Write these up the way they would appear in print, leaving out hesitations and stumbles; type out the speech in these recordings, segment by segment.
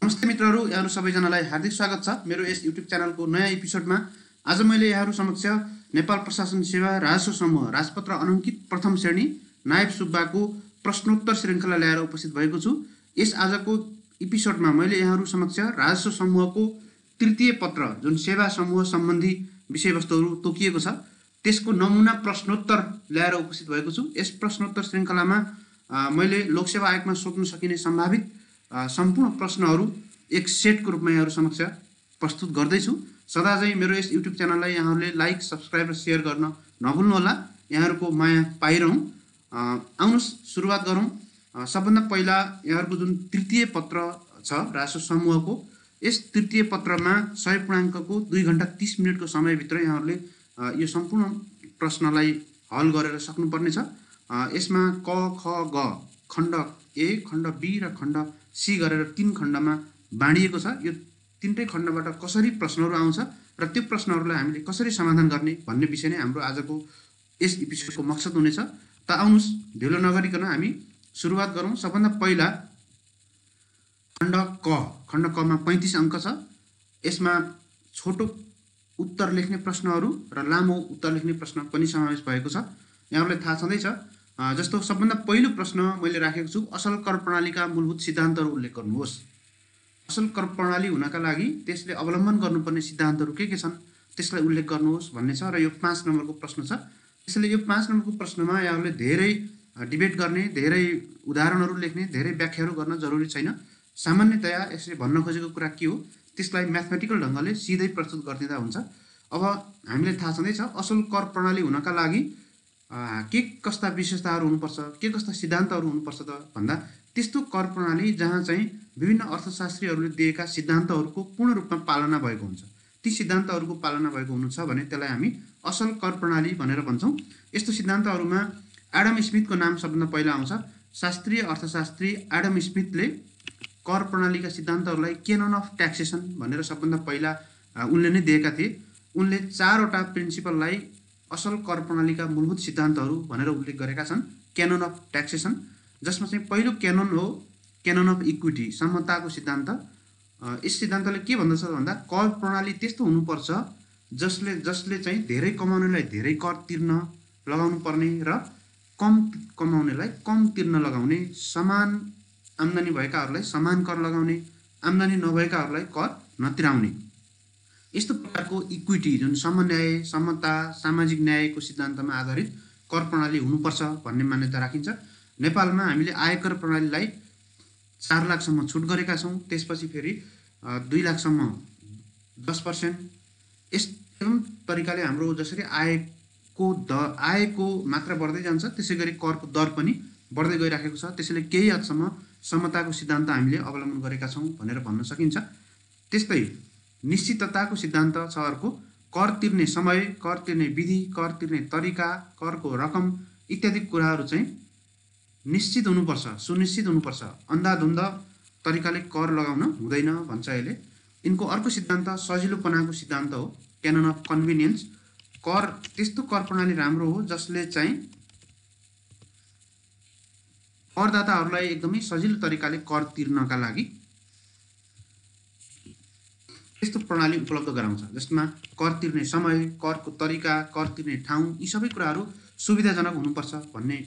नमस्ते मित्रहरू, यहाँहरू सबैजनालाई हार्दिक स्वागत छ मेरो यस युट्युब च्यानलको नयाँ एपिसोडमा। आज मैले यहाँहरू समक्ष नेपाल प्रशासन सेवा राजस्व समूह राजपत्र अनङ्कित प्रथम श्रेणी नायब सुब्बाको प्रश्नोत्तर श्रृङ्खला ल्याएर उपस्थित भएको छु। यस आजको एपिसोडमा मैले यहाँहरू समक्ष राजस्व समूहको तृतीय पत्र जुन सेवा समूह सम्बन्धी विषयवस्तुहरू तोकिएको छ त्यसको नमुना प्रश्नोत्तर ल्याएर उपस्थित भएको छु। यस प्रश्नोत्तर श्रृङ्खलामा मैले लोकसेवा आयोगमा सोध्न सकिने सम्भावित सम्पूर्ण प्रश्नहरू एक सेटको रूपमा यहाँहरू समक्ष प्रस्तुत गर्दैछु। सदाझै मेरो यस युट्युब च्यानललाई यहाँहरूले लाइक, सब्सक्राइब र सेयर गर्न नभुल्नुहोला। यहाँहरूको माया पाइरहँ। आउनुहोस् सुरुवात गरौँ। सबभन्दा पहिला यहाँहरूको जुन तृतीय पत्र छ राजस्व समूहको, यस तृतीय पत्रमा 100 पूर्णाङ्कको 2 घण्टा 30 मिनटको समयभित्र यहाँहरूले यो सम्पूर्ण प्रश्नलाई हल गरेर सक्नुपर्नेछ। यसमा क, ख, ग खण्ड ए, खण्ड बी र खण्ड सी गरेर 3 खण्डमा बाँडिएको छ। यो तीनटै खण्डबाट कसरी प्रश्नहरू आउँछ र त्यो प्रश्नहरूलाई हामीले कसरी समाधान गर्ने भन्ने विषय नै हाम्रो आजको यस एपिसोडको मकसद हुनेछ। त आउनुहोस् ढिलो नगरिकन हामी सुरुवात गरौँ। सबभन्दा पहिला खण्ड कमा 35 अङ्क छ। यसमा छोटो उत्तर लेख्ने प्रश्नहरू र लामो उत्तर लेख्ने प्रश्न पनि समावेश भएको छ। यहाँहरूलाई थाहा छँदैछ। जस्तो सबभन्दा पहिलो प्रश्न मैले राखेको छु, असल कर प्रणालीका मूलभूत सिद्धान्तहरू उल्लेख गर्नुहोस्। असल कर प्रणाली हुनका लागि त्यसले अवलम्बन गर्नुपर्ने सिद्धान्तहरू के छन् त्यसलाई उल्लेख गर्नुहोस् भन्ने छ र यो 5 नम्बरको प्रश्न छ। त्यसैले यो 5 नम्बरको प्रश्नमा यहाँहरूले धेरै डिबेट गर्ने, धेरै उदाहरणहरू लेख्ने, धेरै व्याख्याहरू गर्न जरुरी छैन। सामान्यतया यसले भन्न खोजेको कुरा के हो त्यसलाई म्याथमेटिकल ढङ्गले सिधै प्रस्तुत गरिदिँदा हुन्छ। अब हामीले थाहा छँदैछ असल कर प्रणाली हुनका लागि के कस्ता विशेषताहरू हुनुपर्छ, के कस्ता सिद्धान्तहरू हुनुपर्छ त भन्दा त्यस्तो कर प्रणाली जहाँ चाहिँ विभिन्न अर्थशास्त्रीहरूले दिएका सिद्धान्तहरूको पूर्ण रूपमा पालना भएको हुन्छ। ती सिद्धान्तहरूको पालना भएको हुनु छ भने त्यसलाई हामी असल कर प्रणाली भनेर भन्छौँ। यस्तो सिद्धान्तहरूमा एडम स्मिथको नाम सबभन्दा पहिला आउँछ। शास्त्रीय अर्थशास्त्री एडम स्मिथले कर प्रणालीका सिद्धान्तहरूलाई कैनन अफ ट्याक्सेसन भनेर सबभन्दा पहिला उनले नै दिएका थिए। उनले 4वटा प्रिन्सिपललाई असल कर प्रणालीका मूलभूत सिद्धान्तहरू भनेर उल्लेख गरेका छन्। कैनन अफ ट्याक्सेसन, जसमा चाहिँ पहिलो कैनन हो कैनन अफ इक्विटी, समताको सिद्धान्त। यस सिद्धान्तले के भन्दछ भन्दा कर प्रणाली त्यस्तो हुनुपर्छ जसले चाहिँ धेरै कमाउनेलाई धेरै कर तिर्न लगाउनु पर्ने र कम कमाउनेलाई कम तिर्न लगाउने, समान आम्दानी भएकाहरूलाई समान कर लगाउने, आम्दानी नभएकाहरूलाई कर नतिराउने। यस्तो प्रकारको इक्विटी जुन समन्याय, समता, सामाजिक न्यायको सिद्धान्तमा आधारित कर प्रणाली हुनुपर्छ भन्ने मान्यता राखिन्छ। नेपालमा हामीले आयकर प्रणालीलाई 4 लाखसम्म छुट गरेका छौँ। त्यसपछि फेरि 2 लाखसम्म 10%। एवं तरिकाले हाम्रो जसरी आयको मात्रा बढ्दै जान्छ त्यसै गरी करको दर पनि बढ्दै गइराखेको छ। त्यसैले केही हदसम्म समताको सिद्धान्त हामीले अवलम्बन गरेका छौँ भनेर भन्न सकिन्छ। त्यस्तै निश्चितताको सिद्धान्त छ अर्को। कर तिर्ने समय, कर तिर्ने विधि, कर तिर्ने तरिका, करको रकम इत्यादि कुराहरू चाहिँ निश्चित हुनुपर्छ, सुनिश्चित हुनुपर्छ। अन्धाधुन्ध तरिकाले कर लगाउन हुँदैन भन्छ यसले। यिनको अर्को सिद्धान्त सजिलोपनाको सिद्धान्त हो, कैनन अफ कन्भिनियन्स। त्यस्तो कर प्रणाली राम्रो हो जसले चाहिँ करदाताहरूलाई एकदमै सजिलो तरिकाले कर तिर्नका लागि त्यस्तो प्रणाली उपलब्ध गराउँछ जसमा कर तिर्ने समय, करको तरिका, कर तिर्ने ठाउँ यी सबै कुराहरू सुविधाजनक हुनुपर्छ भन्ने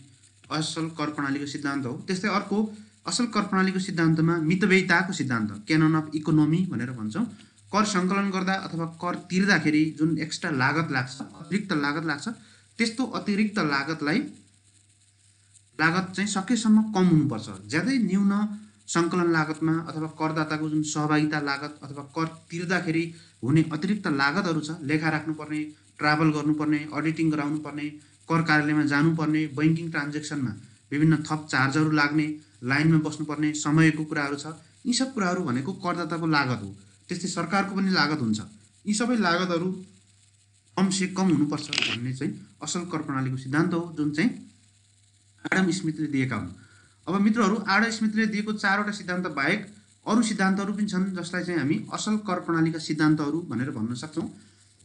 असल कर प्रणालीको सिद्धान्त हो। त्यस्तै अर्को असल कर प्रणालीको सिद्धान्तमा मितव्ययिताको सिद्धान्त, कैनन अफ इकोनोमी भनेर भन्छौँ। कर सङ्कलन गर्दा अथवा कर तिर्दाखेरि जुन एक्स्ट्रा लागत लाग्छ, अतिरिक्त लागत लाग्छ, त्यस्तो अतिरिक्त लागत चाहिँ सकेसम्म कम हुनुपर्छ। ज्यादै न्यून सङ्कलन लागतमा अथवा करदाताको जुन सहभागिता लागत अथवा कर तिर्दाखेरि हुने अतिरिक्त लागतहरू छ, लेखा राख्नुपर्ने, ट्राभल गर्नुपर्ने, अडिटिङ गराउनुपर्ने, कर कार्यालयमा जानुपर्ने, बैङ्किङ ट्रान्जेक्सनमा विभिन्न थप चार्जहरू लाग्ने, लाइनमा बस्नुपर्ने, समयको कुराहरू छ, यी सब कुराहरू भनेको करदाताको लागत हो। त्यस्तै सरकारको पनि लागत हुन्छ। यी सबै लागतहरू कमसे कम हुनुपर्छ भन्ने चाहिँ असल कर प्रणालीको सिद्धान्त हो जुन चाहिँ एडम स्मिथले दिएका हुन्। अब मित्रहरू, एडम स्मिथले दिएको 4वटा सिद्धान्त बाहेक अरू सिद्धान्तहरू पनि छन् जसलाई चाहिँ हामी असल कर प्रणालीका सिद्धान्तहरू भनेर भन्न सक्छौँ।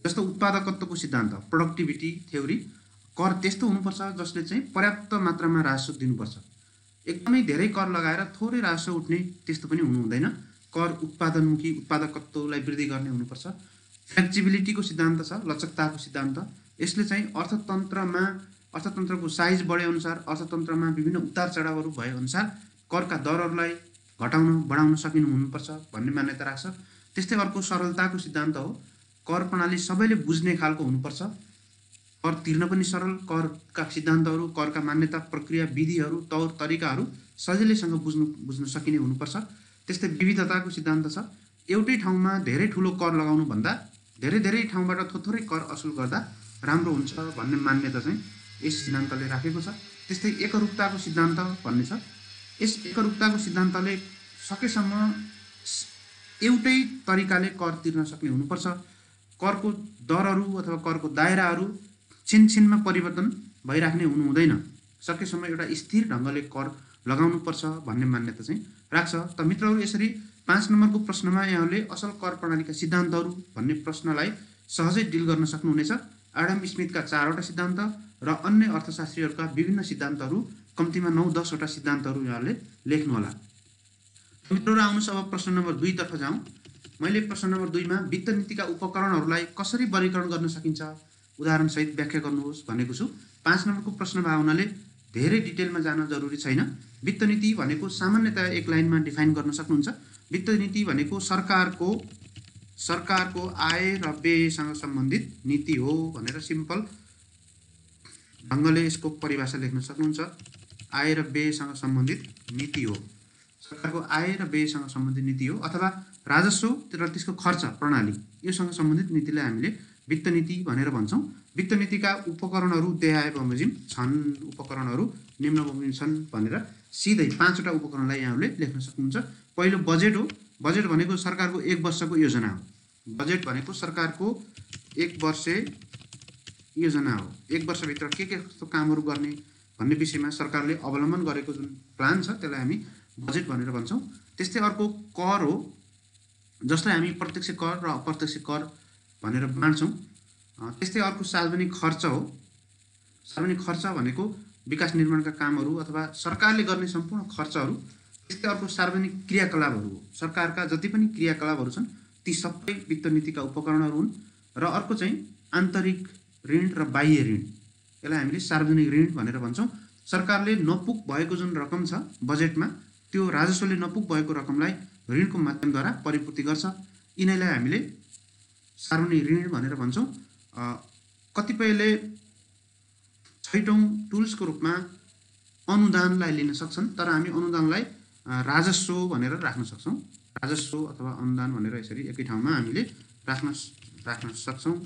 जस्तो उत्पादकत्वको सिद्धान्त, प्रोडक्टिभिटी थ्योरी। कर त्यस्तो हुनुपर्छ जसले चाहिँ पर्याप्त मात्रामा राजस्व दिनुपर्छ। एकदमै धेरै कर लगाएर थोरै राजस्व उठ्ने त्यस्तो पनि हुनु हुँदैन। कर उत्पादनमुखी उत्पादकत्वलाई वृद्धि गर्ने हुनुपर्छ। फ्लेक्सिबिलिटीको सिद्धान्त छ, लचकताको सिद्धान्त। यसले चाहिँ अर्थतन्त्रको साइज बढे अनुसार, अर्थतन्त्रमा विभिन्न उतार चढावहरू भए अनुसार करका दरहरूलाई बढाउन सकिनु हुनुपर्छ भन्ने मान्यता राख्छ। त्यस्तै अर्को सरलताको सिद्धान्त हो। कर प्रणाली सबैले बुझ्ने खालको हुनुपर्छ। कर तिर्न पनि सरल, करका सिद्धान्तहरू, करका मान्यता, प्रक्रिया, विधिहरू, तौर तरिकाहरू सजिलैसँग बुझ्न सकिने हुनुपर्छ। त्यस्तै विविधताको सिद्धान्त छ। एउटै ठाउँमा धेरै ठुलो कर लगाउनु भन्दा धेरै ठाउँबाट थोरै कर असुल गर्दा राम्रो हुन्छ भन्ने मान्यता चाहिँ यस सिद्धान्तले राखेको छ। त्यस्तै एकरूपताको सिद्धान्त भन्ने छ। यस एकरूपताको सिद्धान्तले सकेसम्म एउटै तरिकाले कर तिर्न सक्ने हुनुपर्छ। करको दरहरू अथवा करको दायराहरू छिनछिनमा परिवर्तन भइराख्ने हुनु हुँदैन। सकेसम्म एउटा स्थिर ढङ्गले कर लगाउनुपर्छ भन्ने मान्यता चाहिँ राख्छ। त मित्रहरू, यसरी 5 नम्बरको प्रश्नमा यहाँले असल कर प्रणालीका सिद्धान्तहरू भन्ने प्रश्नलाई सहजै डिल गर्न सक्नुहुनेछ। एडम स्मिथका 4वटा सिद्धान्त र अन्य अर्थशास्त्रीहरूका विभिन्न सिद्धान्तहरू, कम्तीमा 9-10 वटा सिद्धान्तहरू यहाँले लेख्नुहोला। मित्रहरू, आउनुहोस् अब प्रश्न नम्बर 2 तर्फ जाउँ। मैले प्रश्न नम्बर 2 मा वित्त नीतिका उपकरणहरूलाई कसरी वर्गीकरण गर्न सकिन्छ उदाहरणसहित व्याख्या गर्नुहोस् भनेको छु। 5 नम्बरको प्रश्न भए हुनाले धेरै डिटेलमा जान जरुरी छैन। वित्त नीति भनेको सामान्यतया एक लाइनमा डिफाइन गर्न सक्नुहुन्छ। वित्त नीति भनेको सरकारको आय र व्ययसँग सम्बन्धित नीति हो भनेर सिम्पल ढङ्गले यसको परिभाषा लेख्न सक्नुहुन्छ। आय र व्ययसँग सम्बन्धित नीति हो, सरकारको आय र व्ययसँग सम्बन्धित नीति हो, अथवा राजस्व र त्यसको खर्च प्रणाली योसँग सम्बन्धित नीतिलाई हामीले वित्त नीति भनेर भन्छौँ। वित्त नीतिका उपकरणहरू देहाय बमोजिम छन्, उपकरणहरू निम्न बमोजिम छन् भनेर सिधै 5 वटा उपकरणलाई यहाँले लेख्न सक्नुहुन्छ। पहिलो बजेट हो। बजेट भनेको सरकारको 1 वर्षको योजना हो। बजेट भनेको सरकारको 1 वर्ष योजना हो। 1 वर्षभित्र के कस्तो कामहरू गर्ने भन्ने विषयमा सरकारले अवलम्बन गरेको जुन प्लान छ त्यसलाई हामी बजेट भनेर भन्छौँ। त्यस्तै अर्को कर हो, जसलाई हामी प्रत्यक्ष कर र अप्रत्यक्ष कर भनेर बाँड्छौँ। त्यस्तै अर्को सार्वजनिक खर्च हो। सार्वजनिक खर्च भनेको विकास निर्माणका कामहरू अथवा सरकारले गर्ने सम्पूर्ण खर्चहरू। त्यस्तै अर्को सार्वजनिक क्रियाकलापहरू हो। सरकारका जति पनि क्रियाकलापहरू छन् ती सबै वित्त नीतिका उपकरणहरू हुन्। र अर्को चाहिँ आन्तरिक ऋण र बाह्य ऋण, यसलाई हामीले सार्वजनिक ऋण भनेर भन्छौँ। सरकारले नपुग भएको जुन रकम छ बजेटमा, त्यो राजस्वले नपुग भएको रकमलाई ऋणको माध्यमद्वारा परिपूर्ति गर्छ। यिनीलाई हामीले सार्वजनिक ऋण भनेर भन्छौँ। कतिपयले छैटौँ टुल्सको रूपमा अनुदानलाई लिन सक्छन्, तर हामी अनुदानलाई राजस्व भनेर राख्न सक्छौँ। राजस्व अथवा अनुदान भनेर यसरी एकै ठाउँमा हामीले राख्न सक्छौँ।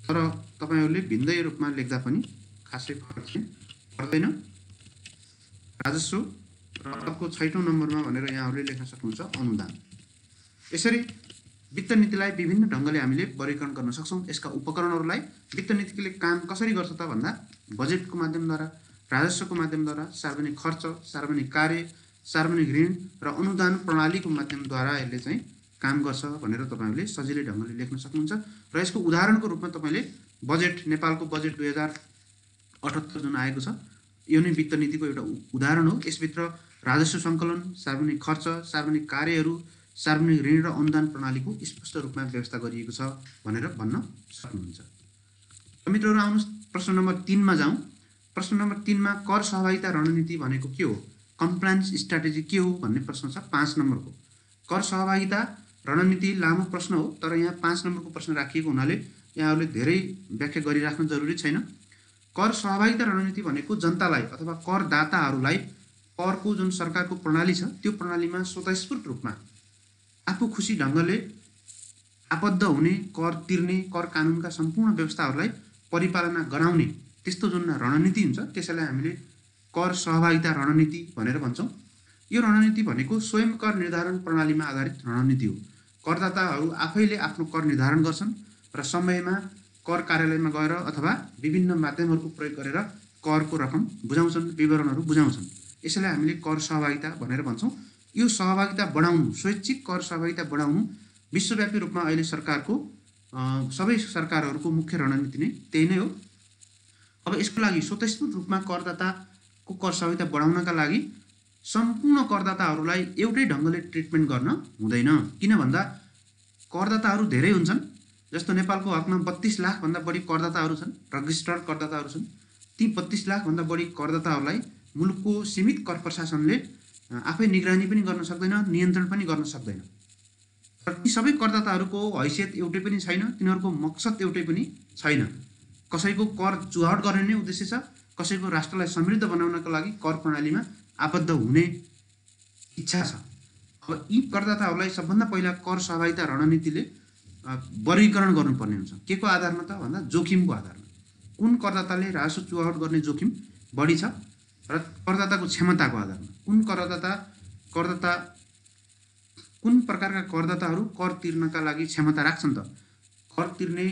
तर तपाईहरूले भिन्दै रूपमा लेख्दा पनि खासै फरक चाहिँ पर्दैन। राजस्व र अर्को 6औं नम्बरमा भनेर यहाँहरूले लेख्न सक्नुहुन्छ अनुदान। यसरी वित्त नीतिलाई विभिन्न ढङ्गले हामीले वर्गीकरण गर्न सक्छौँ। यसका उपकरणहरूलाई वित्त नीतिले काम कसरी गर्छ त भन्दा बजेटको माध्यमद्वारा, राजस्वको माध्यमद्वारा, सार्वजनिक खर्च, सार्वजनिक कार्य, सार्वजनिक ऋण र अनुदान प्रणालीको माध्यमद्वारा यसले चाहिँ काम गर्छ भनेर तपाईँहरूले सजिलै ढङ्गले लेख्न सक्नुहुन्छ। र यसको उदाहरणको रूपमा तपाईँले बजेट, नेपालको बजेट 2078 जुन आएको छ, यो नै वित्त नीतिको एउटा उदाहरण हो। यसभित्र राजस्व सङ्कलन, सार्वजनिक खर्च, सार्वजनिक कार्यहरू, सार्वजनिक ऋण र अनुदान प्रणालीको स्पष्ट रूपमा व्यवस्था गरिएको छ भनेर भन्न सक्नुहुन्छ। मित्रहरू, आउनुहोस् प्रश्न नम्बर 3 मा जाउँ। प्रश्न नम्बर 3 मा कर सहभागिता रणनीति भनेको के हो, कम्प्लायन्स स्ट्राटेजी के हो भन्ने प्रश्न छ 5 नम्बरको। कर सहभागिता रणनीति लामो प्रश्न हो, तर यहाँ 5 नम्बरको प्रश्न राखिएको हुनाले यहाँहरूले धेरै व्याख्या गरिराख्नु जरुरी छैन। कर सहभागिता रणनीति भनेको जनतालाई अथवा करदाताहरूलाई करको जुन सरकारको प्रणाली छ त्यो प्रणालीमा स्वतःस्फूर्त रूपमा आफू खुसी ढङ्गले आबद्ध हुने, कर तिर्ने, कर कानुनका सम्पूर्ण व्यवस्थाहरूलाई परिपालना गराउने त्यस्तो जुन रणनीति हुन्छ त्यसैलाई हामीले कर सहभागिता रणनीति भनेर भन्छौँ। यो रणनीति भनेको स्वयं कर निर्धारण प्रणालीमा आधारित रणनीति हो। करदाताहरू आफैले आफ्नो कर निर्धारण गर्छन् र समयमा कर कार्यालयमा गएर अथवा विभिन्न माध्यमहरूको प्रयोग गरेर करको रकम बुझाउँछन्, विवरणहरू बुझाउँछन्। यसैलाई हामीले कर सहभागिता भनेर भन्छौँ। यो सहभागिता बढाउनु, स्वैच्छिक कर सहभागिता बढाउनु विश्वव्यापी रूपमा अहिले सरकारको सबै सरकारहरूको मुख्य रणनीति नै त्यही नै हो। अब यसको लागि स्वतःस्फूर्त रूपमा करदाताको कर सहभागिता बढाउनका लागि सम्पूर्ण करदाताहरूलाई एउटै ढङ्गले ट्रिटमेन्ट गर्न हुँदैन। किन भन्दा करदाताहरू धेरै हुन्छन्। जस्तो नेपालको हकमा 32 लाखभन्दा बढी करदाताहरू छन्, रजिस्टर्ड करदाताहरू छन्। ती 32 लाखभन्दा बढी करदाताहरूलाई मुलुकको सीमित कर प्रशासनले आफै निगरानी पनि गर्न सक्दैन, नियन्त्रण पनि गर्न सक्दैन। र ती सबै करदाताहरूको हैसियत एउटै पनि छैन, तिनीहरूको मकसद एउटै पनि छैन। कसैको कर चुहावट गर्ने नै उद्देश्य छ, कसैको राष्ट्रलाई समृद्ध बनाउनका लागि कर प्रणालीमा आबद्ध हुने इच्छा छ। अब यी करदाताहरूलाई सबभन्दा पहिला कर सहभागिता रणनीतिले वर्गीकरण गर्नुपर्ने हुन्छ। के को आधारमा त भन्दा जोखिमको आधारमा। कुन करदाताले राजस्व चुहावट गर्ने जोखिम बढी छ र करदाताको क्षमताको आधारमा। कुन प्रकारका करदाताहरू कर तिर्नका लागि क्षमता राख्छन् त, कर तिर्ने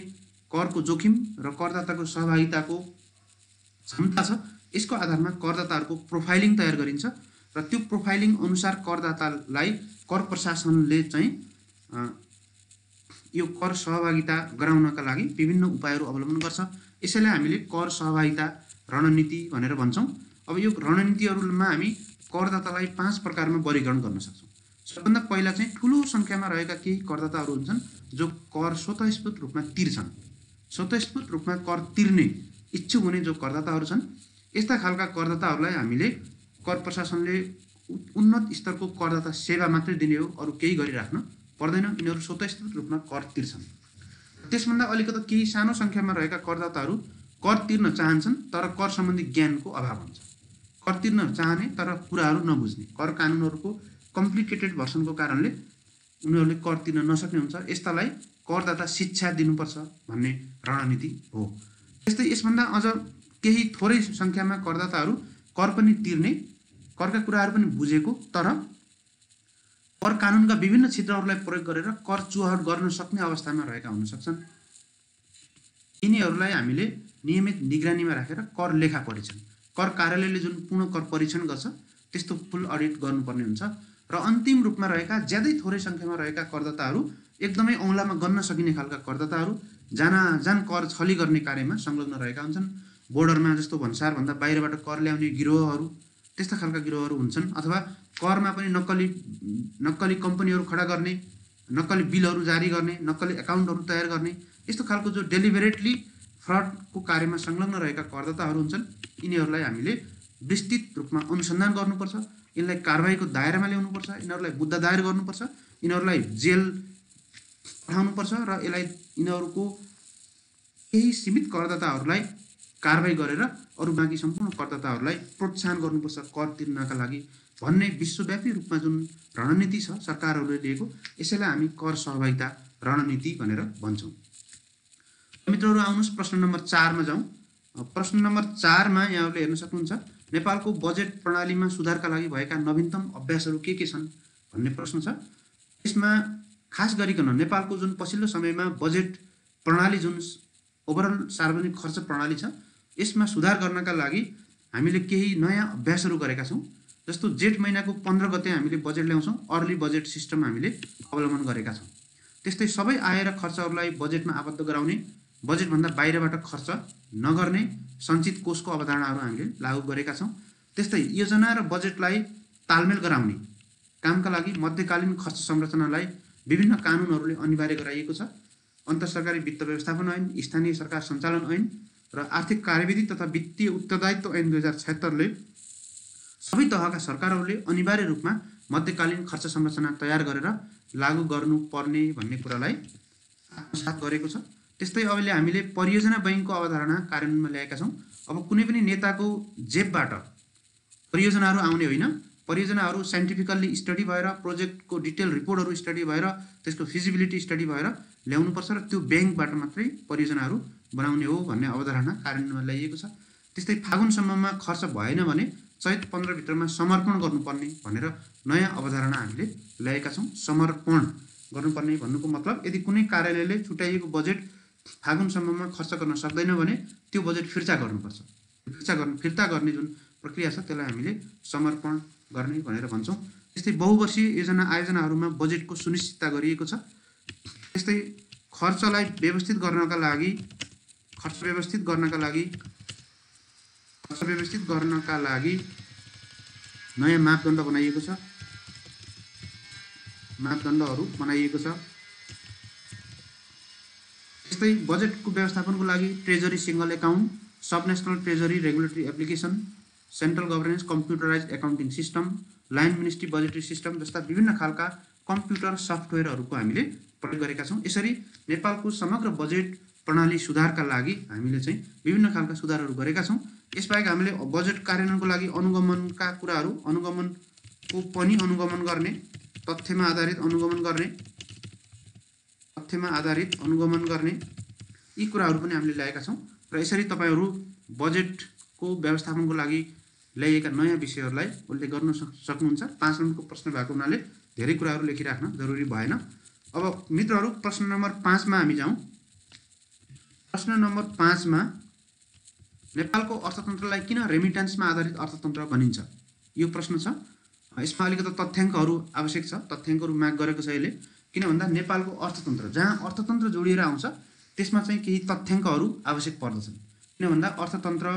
करको जोखिम र करदाताको सहभागिताको क्षमता छ। यसको आधारमा करदाताहरूको प्रोफाइलिङ तयार गरिन्छ र त्यो प्रोफाइलिङ अनुसार करदातालाई कर प्रशासनले चाहिँ यो कर सहभागिता गराउनका लागि विभिन्न उपायहरू अवलम्बन गर्छ। यसैलाई हामीले कर सहभागिता रणनीति भनेर भन्छौँ। अब यो रणनीतिहरूमा हामी करदातालाई 5 प्रकारमा वर्गीकरण गर्न सक्छौँ। सबभन्दा पहिला चाहिँ ठुलो सङ्ख्यामा रहेका केही करदाताहरू हुन्छन् जो कर स्वतःस्फूर्त रूपमा तिर्छन्। स्वतःस्फूर्त रूपमा कर तिर्ने इच्छुक हुने जो करदाताहरू छन्, यस्ता खालका करदाताहरूलाई हामीले कर प्रशासनले उन्नत स्तरको करदाता सेवा मात्रै दिने हो, अरू केही गरिराख्न पर्दैन। यिनीहरू स्वतःस्फूर्त रूपमा कर तिर्छन्। त्यसभन्दा अलिकति केही सानो सङ्ख्यामा रहेका करदाताहरू कर तिर्न चाहन्छन् तर कर सम्बन्धी ज्ञानको अभाव हुन्छ। कर तिर्न चाहने तर कुराहरू नबुझ्ने, कर कानुनहरूको कम्प्लिकेटेड भर्सनको कारणले उनीहरूले कर तिर्न नसक्ने हुन्छ। यस्तालाई करदाता शिक्षा दिनुपर्छ भन्ने रणनीति हो। त्यस्तै यसभन्दा अझ केही थोरै सङ्ख्यामा करदाताहरू कर पनि तिर्ने, करका कुराहरू पनि बुझेको तर कर कानुनका विभिन्न क्षेत्रहरूलाई प्रयोग गरेर कर चुहावट गर्न सक्ने अवस्थामा रहेका हुन सक्छन्। यिनीहरूलाई हामीले नियमित निगरानीमा राखेर कर लेखा परीक्षण, कर कार्यालयले जुन पूर्ण कर परीक्षण गर्छ त्यस्तो फुल अडिट गर्नुपर्ने हुन्छ। र अन्तिम रूपमा रहेका ज्यादै थोरै सङ्ख्यामा रहेका करदाताहरू एकदमै औँलामा गन्न सकिने खालका करदाताहरू जान कर छली गर्ने कार्यमा संलग्न रहेका हुन्छन्। बोर्डरमा जस्तो भन्सारभन्दा बाहिरबाट कर ल्याउने गिरोहहरू, त्यस्ता खालका गिरोहहरू हुन्छन्। अथवा करमा पनि नक्कली कम्पनीहरू खडा गर्ने, नक्कली बिलहरू जारी गर्ने, नक्कली एकाउन्टहरू तयार गर्ने, यस्तो खालको जो डेलिभरेटली फ्रडको कार्यमा संलग्न रहेका करदाताहरू हुन्छन्, यिनीहरूलाई हामीले विस्तृत रूपमा अनुसन्धान गर्नुपर्छ। यिनलाई कारबाहीको दायरामा ल्याउनुपर्छ, यिनीहरूलाई मुद्दा दायर गर्नुपर्छ, यिनीहरूलाई जेल पठाउनुपर्छ र यिनीहरूको केही सीमित करदाताहरूलाई कारबाही गरेर अरू बाँकी सम्पूर्ण करदाताहरूलाई प्रोत्साहन गर्नुपर्छ कर तिर्नका लागि भन्ने विश्वव्यापी रूपमा जुन रणनीति छ सरकारहरूले लिएको, यसैलाई हामी कर सहभागिता रणनीति भनेर भन्छौँ। मित्रहरू, आउनुहोस् प्रश्न नम्बर 4 मा जाउँ। प्रश्न नम्बर 4 मा यहाँहरूले हेर्न सक्नुहुन्छ, नेपालको बजेट प्रणालीमा सुधारका लागि भएका नवीनतम अभ्यासहरू के छन् भन्ने प्रश्न छ। यसमा खास गरिकन नेपालको जुन पछिल्लो समयमा बजेट प्रणाली, जुन ओभरअल सार्वजनिक खर्च प्रणाली छ, यसमा सुधार गर्नका लागि हामीले केही नयाँ अभ्यासहरू गरेका छौँ। जस्तो जेठ महिनाको 15 गते हामीले बजेट ल्याउँछौँ, अर्ली बजेट सिस्टम हामीले अवलम्बन गरेका छौँ। त्यस्तै सबै आय र खर्चहरूलाई बजेटमा आबद्ध गराउने, बजेटभन्दा बाहिरबाट खर्च नगर्ने सञ्चित कोषको अवधारणाहरू हामीले लागू गरेका छौँ। त्यस्तै योजना र बजेटलाई तालमेल गराउने कामका लागि मध्यकालीन खर्च संरचनालाई विभिन्न कानुनहरूले अनिवार्य गराइएको छ। अन्तर्सरकारी वित्त व्यवस्थापन ऐन, स्थानीय सरकार सञ्चालन ऐन र आर्थिक कार्यविधि तथा वित्तीय उत्तरदायित्व ऐन 2076ले सबै तहका सरकारहरूले अनिवार्य रूपमा मध्यकालीन खर्च संरचना तयार गरेर लागू गर्नुपर्ने भन्ने कुरालाई आत्मसात गरेको छ। त्यस्तै अहिले हामीले परियोजना बैंकको अवधारणा कार्यान्वयनमा ल्याएका छौँ। अब कुनै पनि नेताको जेबबाट परियोजनाहरू आउने होइन, परियोजनाहरू साइन्टिफिकल्ली स्टडी भएर, प्रोजेक्टको डिटेल रिपोर्टहरू स्टडी भएर, त्यसको फिजिबिलिटी स्टडी भएर ल्याउनुपर्छ र त्यो ब्याङ्कबाट मात्रै परियोजनाहरू बनाउने हो भन्ने अवधारणा कार्यान्वयनमा ल्याइएको छ। त्यस्तै फागुनसम्ममा खर्च भएन भने चैत 15 भित्रमा समर्पण गर्नुपर्ने भनेर नयाँ अवधारणा हामीले ल्याएका छौँ। समर्पण गर्नुपर्ने भन्नुको मतलब, यदि कुनै कार्यालयले छुट्याइएको बजेट फागुनसम्ममा खर्च गर्न सक्दैन भने त्यो बजेट फिर्ता गर्नुपर्छ। फिर्ता गर्ने जुन प्रक्रिया छ त्यसलाई हामीले समर्पण गर्ने भनेर भन्छौँ। त्यस्तै बहुवर्षीय योजना आयोजनाहरूमा बजेटको सुनिश्चितता गरिएको छ। त्यस्तै खर्च व्यवस्थित गर्नका लागि नयाँ मापदण्ड बनाइएको छ, मापदण्डहरू बनाइएको छ। त्यस्तै बजेटको व्यवस्थापनको लागि treasury single account, sub national treasury regulatory application, central governance computerise accounting system, line ministry budgetary system जस्ता विभिन्न खालका कम्प्युटर सफ्टवेयरहरूको हामीले प्रयोग गरेका छौँ। यसरी नेपालको समग्र बजेट प्रणाली सुधारका लागि हामीले चाहिँ विभिन्न खालका सुधारहरू गरेका छौँ। यसबाहेक हामीले बजेट कार्यान्वयनको लागि अनुगमनका कुराहरू, अनुगमनको पनि अनुगमन गर्ने, तथ्यमा आधारित अनुगमन गर्ने यी कुराहरू पनि हामीले ल्याएका छौँ। र यसरी तपाईहरू बजेटको व्यवस्थापनको लागि ल्याइएका नयाँ विषयहरूलाई उल्लेख गर्न सक्नुहुन्छ। 5 नम्बरको प्रश्न भएको हुनाले धेरै कुराहरू लेखिराख्न जरुरी भएन। अब मित्रहरू प्रश्न नम्बर 5 मा हामी जाउँ। प्रश्न नम्बर 5 मा नेपालको अर्थतन्त्रलाई किन रेमिटेन्समा आधारित अर्थतन्त्र भनिन्छ? यो प्रश्न छ। यसमा अलिकति तथ्याङ्कहरू आवश्यक छ, तथ्याङ्कहरू माग गरेको छ यसले। किन भन्दा नेपालको अर्थतन्त्र जहाँ अर्थतन्त्र जोडिएर आउँछ त्यसमा चाहिँ केही तथ्याङ्कहरू आवश्यक पर्दछन्। किन भन्दा अर्थतन्त्र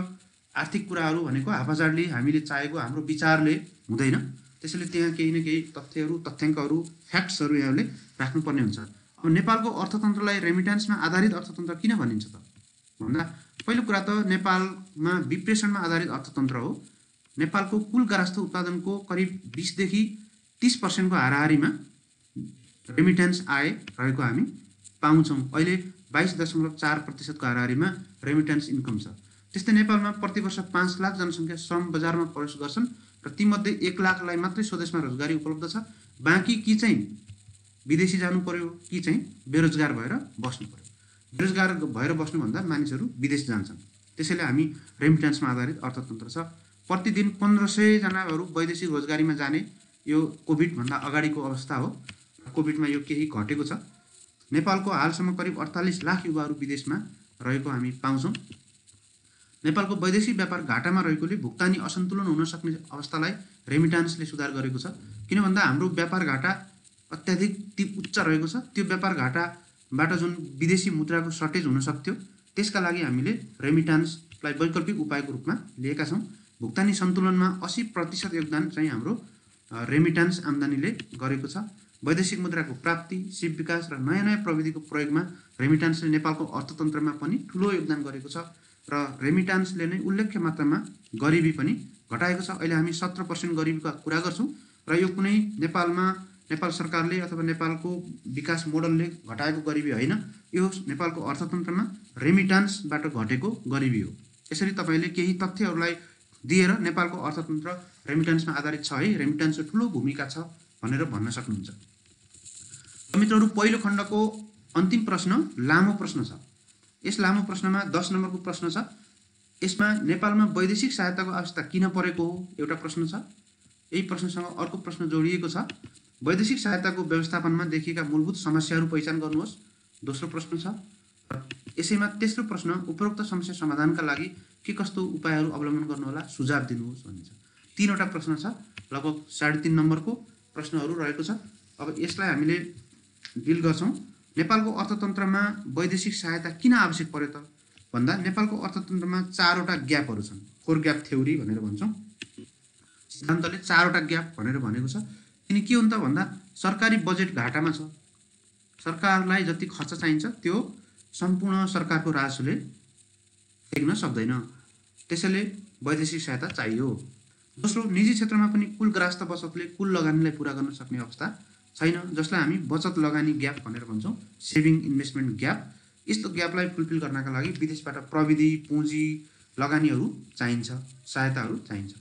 आर्थिक कुराहरू भनेको हापाचाडले हामीले चाहेको हाम्रो विचारले हुँदैन। त्यसैले त्यहाँ केही न केही तथ्यहरू, तथ्याङ्कहरू, फ्याक्ट्सहरू यहाँले राख्नुपर्ने हुन्छ। अब नेपालको अर्थतन्त्रलाई रेमिटेन्समा आधारित अर्थतन्त्र किन भनिन्छ त भन्दा पहिलो कुरा त नेपालमा विप्रेषणमा आधारित अर्थतन्त्र हो। नेपालको कुल गार्हस्थ्य उत्पादनको करिब 20 देखि 30% को हाराहारीमा रेमिटेन्स आय रहेको हामी पाउँछौँ। अहिले 22.4% को हाराहारीमा रेमिटेन्स इन्कम छ। त्यस्तै नेपालमा प्रति वर्ष 5 लाख जनसङ्ख्या श्रम बजारमा प्रवेश गर्छन् र तीमध्ये 1 लाखलाई मात्रै स्वदेशमा रोजगारी उपलब्ध छ। बाँकी कि चाहिँ विदेशी जानु पर्यो कि चाहिँ बेरोजगार भएर बस्नु पर्यो। बेरोजगार भएर बस्नुभन्दा मानिसहरू विदेश जान्छन्। त्यसैले हामी रेमिटेन्समा आधारित अर्थतन्त्र छ। प्रतिदिन 1500 जनाहरू वैदेशिक रोजगारीमा जाने यो कोभिडभन्दा अगाडिको अवस्था हो। कोभिडमा यो केही घटेको छ। नेपालको हालसम्म करिब 48 लाख युवाहरू विदेशमा रहेको हामी पाउँछौँ। नेपालको वैदेशिक व्यापार घाटामा रहेकोले भुक्तानी असन्तुलन हुन सक्ने अवस्थालाई रेमिटेन्सले सुधार गरेको छ। किन भन्दा हाम्रो व्यापार घाटा अत्याधिक उच्च रहेको छ। त्यो व्यापार घाटाबाट जुन विदेशी मुद्राको सर्टेज हुन सक्थ्यो त्यसका लागि हामीले रेमिटेन्सलाई वैकल्पिक उपायको रूपमा लिएका छौँ। भुक्तानी सन्तुलनमा 80% योगदान चाहिँ हाम्रो रेमिटेन्स आम्दानीले गरेको छ। वैदेशिक मुद्राको प्राप्ति, सिप विकास र नयाँ प्रविधिको प्रयोगमा रेमिटेन्सले नेपालको अर्थतन्त्रमा पनि ठुलो योगदान गरेको छ र रेमिटेन्सले नै उल्लेख्य मात्रामा गरिबी पनि घटाएको छ। अहिले हामी 17% गरिबीको कुरा गर्छौँ र यो कुनै नेपाल सरकारले अथवा नेपालको विकास मोडलले घटाएको गरिबी होइन, यो नेपालको अर्थतन्त्रमा रेमिटेन्सबाट घटेको गरिबी हो। यसरी तपाईले केही तथ्यहरूलाई दिएर नेपालको अर्थतन्त्र रेमिटेन्समा आधारित छ है, रेमिटेन्सको ठुलो भूमिका छ भनेर भन्न सक्नुहुन्छ। मित्रहरू पहिलो खण्डको अन्तिम प्रश्न लामो प्रश्न छ। यस लामो प्रश्नमा 10 नम्बरको प्रश्न छ। यसमा नेपालमा वैदेशिक सहायताको आवश्यकता किन परेको हो एउटा प्रश्न छ। यही प्रश्नसँग अर्को प्रश्न जोडिएको छ। वैदेशिक सहायताको व्यवस्थापनमा देखिएका मूलभूत समस्याहरू पहिचान गर्नुहोस् दोस्रो प्रश्न छ। यसैमा तेस्रो प्रश्न उपरोक्त समस्या समाधानका लागि के कस्तो उपायहरू अवलम्बन गर्नुहोला सुझाव दिनुहोस् भन्ने छ। 3वटा प्रश्न छ, लगभग 3.5 नम्बरको प्रश्नहरू रहेको छ। अब यसलाई हामीले डिल गर्छौँ। नेपालको अर्थतन्त्रमा वैदेशिक सहायता किन आवश्यक पर्यो त भन्दा नेपालको अर्थतन्त्रमा 4वटा ग्यापहरू छन्। 4 ग्याप थ्योरी भनेर भन्छौँ। सिद्धान्तले 4वटा ग्याप भनेर भनेको छ। किन के हो त भन्दा सरकारी बजेट घाटामा छ। सरकारलाई जति खर्च चाहिन्छ त्यो सम्पूर्ण सरकारको राजस्वले टेक्न सक्दैन। त्यसैले वैदेशिक सहायता चाहियो। दोस्रो, निजी क्षेत्रमा पनि कुल गार्हस्थ्य बचतले कुल लगानीलाई पूरा गर्न सक्ने अवस्था छैन, जसलाई हामी बचत लगानी ग्याप भनेर भन्छौँ, सेभिङ इन्भेस्टमेन्ट ग्याप। यस्तो ग्यापलाई फुलफिल गर्नका लागि विदेशबाट प्रविधि, पुँजी, लगानीहरू चाहिन्छ, सहायताहरू चाहिन्छ।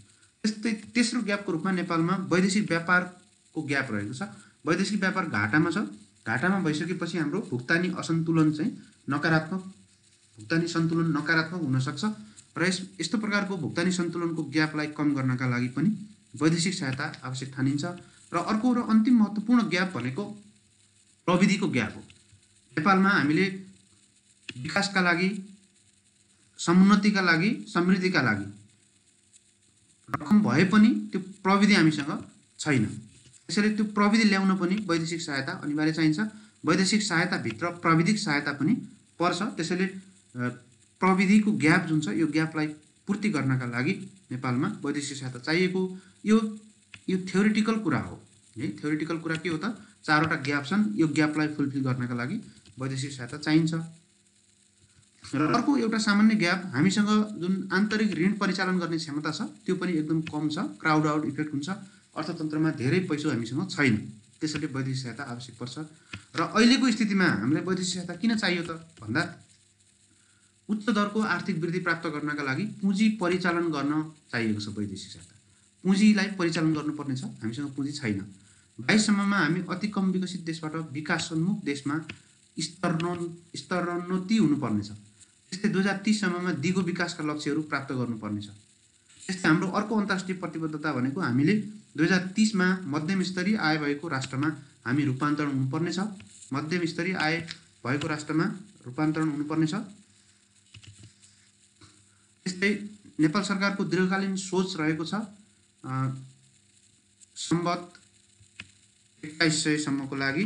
त्यस्तै तेस्रो ग्यापको रूपमा नेपालमा वैदेशिक व्यापारको ग्याप रहेको छ। वैदेशिक व्यापार घाटामा छ। घाटामा भइसकेपछि हाम्रो भुक्तानी सन्तुलन नकारात्मक हुन सक्छ र यस्तो प्रकारको भुक्तानी सन्तुलनको ग्यापलाई कम गर्नका लागि पनि वैदेशिक सहायता आवश्यक ठानिन्छ। र अर्को र अन्तिम महत्त्वपूर्ण ग्याप भनेको प्रविधिको ग्याप हो। नेपालमा हामीले विकासका लागि, समुन्नतिका लागि, समृद्धिका लागि रकम भए पनि त्यो प्रविधि हामीसँग छैन। त्यसैले त्यो प्रविधि ल्याउन पनि वैदेशिक सहायता अनिवार्य चाहिन्छ। वैदेशिक सहायताभित्र प्राविधिक सहायता पनि पर्छ। त्यसैले प्रविधिको ग्याप जुन छ यो ग्यापलाई पूर्ति गर्नका लागि नेपालमा वैदेशिक सहायता चाहिएको। यो यो थ्योरिटिकल कुरा हो है। थ्योरिटिकल कुरा के हो त, चारवटा ग्याप छन्, यो ग्यापलाई फुलफिल गर्नका लागि वैदेशिक सहायता चाहिन्छ। र अर्को एउटा सामान्य ग्याप, हामीसँग जुन आन्तरिक ऋण परिचालन गर्ने क्षमता छ त्यो पनि एकदम कम छ, क्राउड आउट इफेक्ट हुन्छ, अर्थतन्त्रमा धेरै पैसा हामीसँग छैन, त्यसैले वैदेशिक सहायता आवश्यक पर्छ। र अहिलेको स्थितिमा हामीलाई वैदेशिक सहायता किन चाहियो त भन्दा उच्च दरको आर्थिक वृद्धि प्राप्त गर्नका लागि पुँजी परिचालन गर्न चाहिएको छ वैदेशिक सहायता। पुँजीलाई परिचालन गर्नुपर्ने छ, हामीसँग पुँजी छैन। 22 सम्ममा हामी अति कम विकसित देशबाट विकासोन्मुख देशमा स्तरोन्नति हुनुपर्ने छ। त्यस्तै 2030 सम्ममा दिगो विकासका लक्ष्यहरू प्राप्त गर्नुपर्ने छ। त्यस्तै हाम्रो अर्को अन्तर्राष्ट्रिय प्रतिबद्धता भनेको हामीले 2030 मा मध्यम स्तरीय आय भएको राष्ट्रमा हामी रूपान्तरण हुनुपर्ने छ। मध्यम स्तरीय आय भएको राष्ट्रमा रूपान्तरण हुनुपर्ने छ। त्यस्तै नेपाल सरकारको दीर्घकालीन सोच रहेको छ, सम्वत 2100 सम्मको लागि,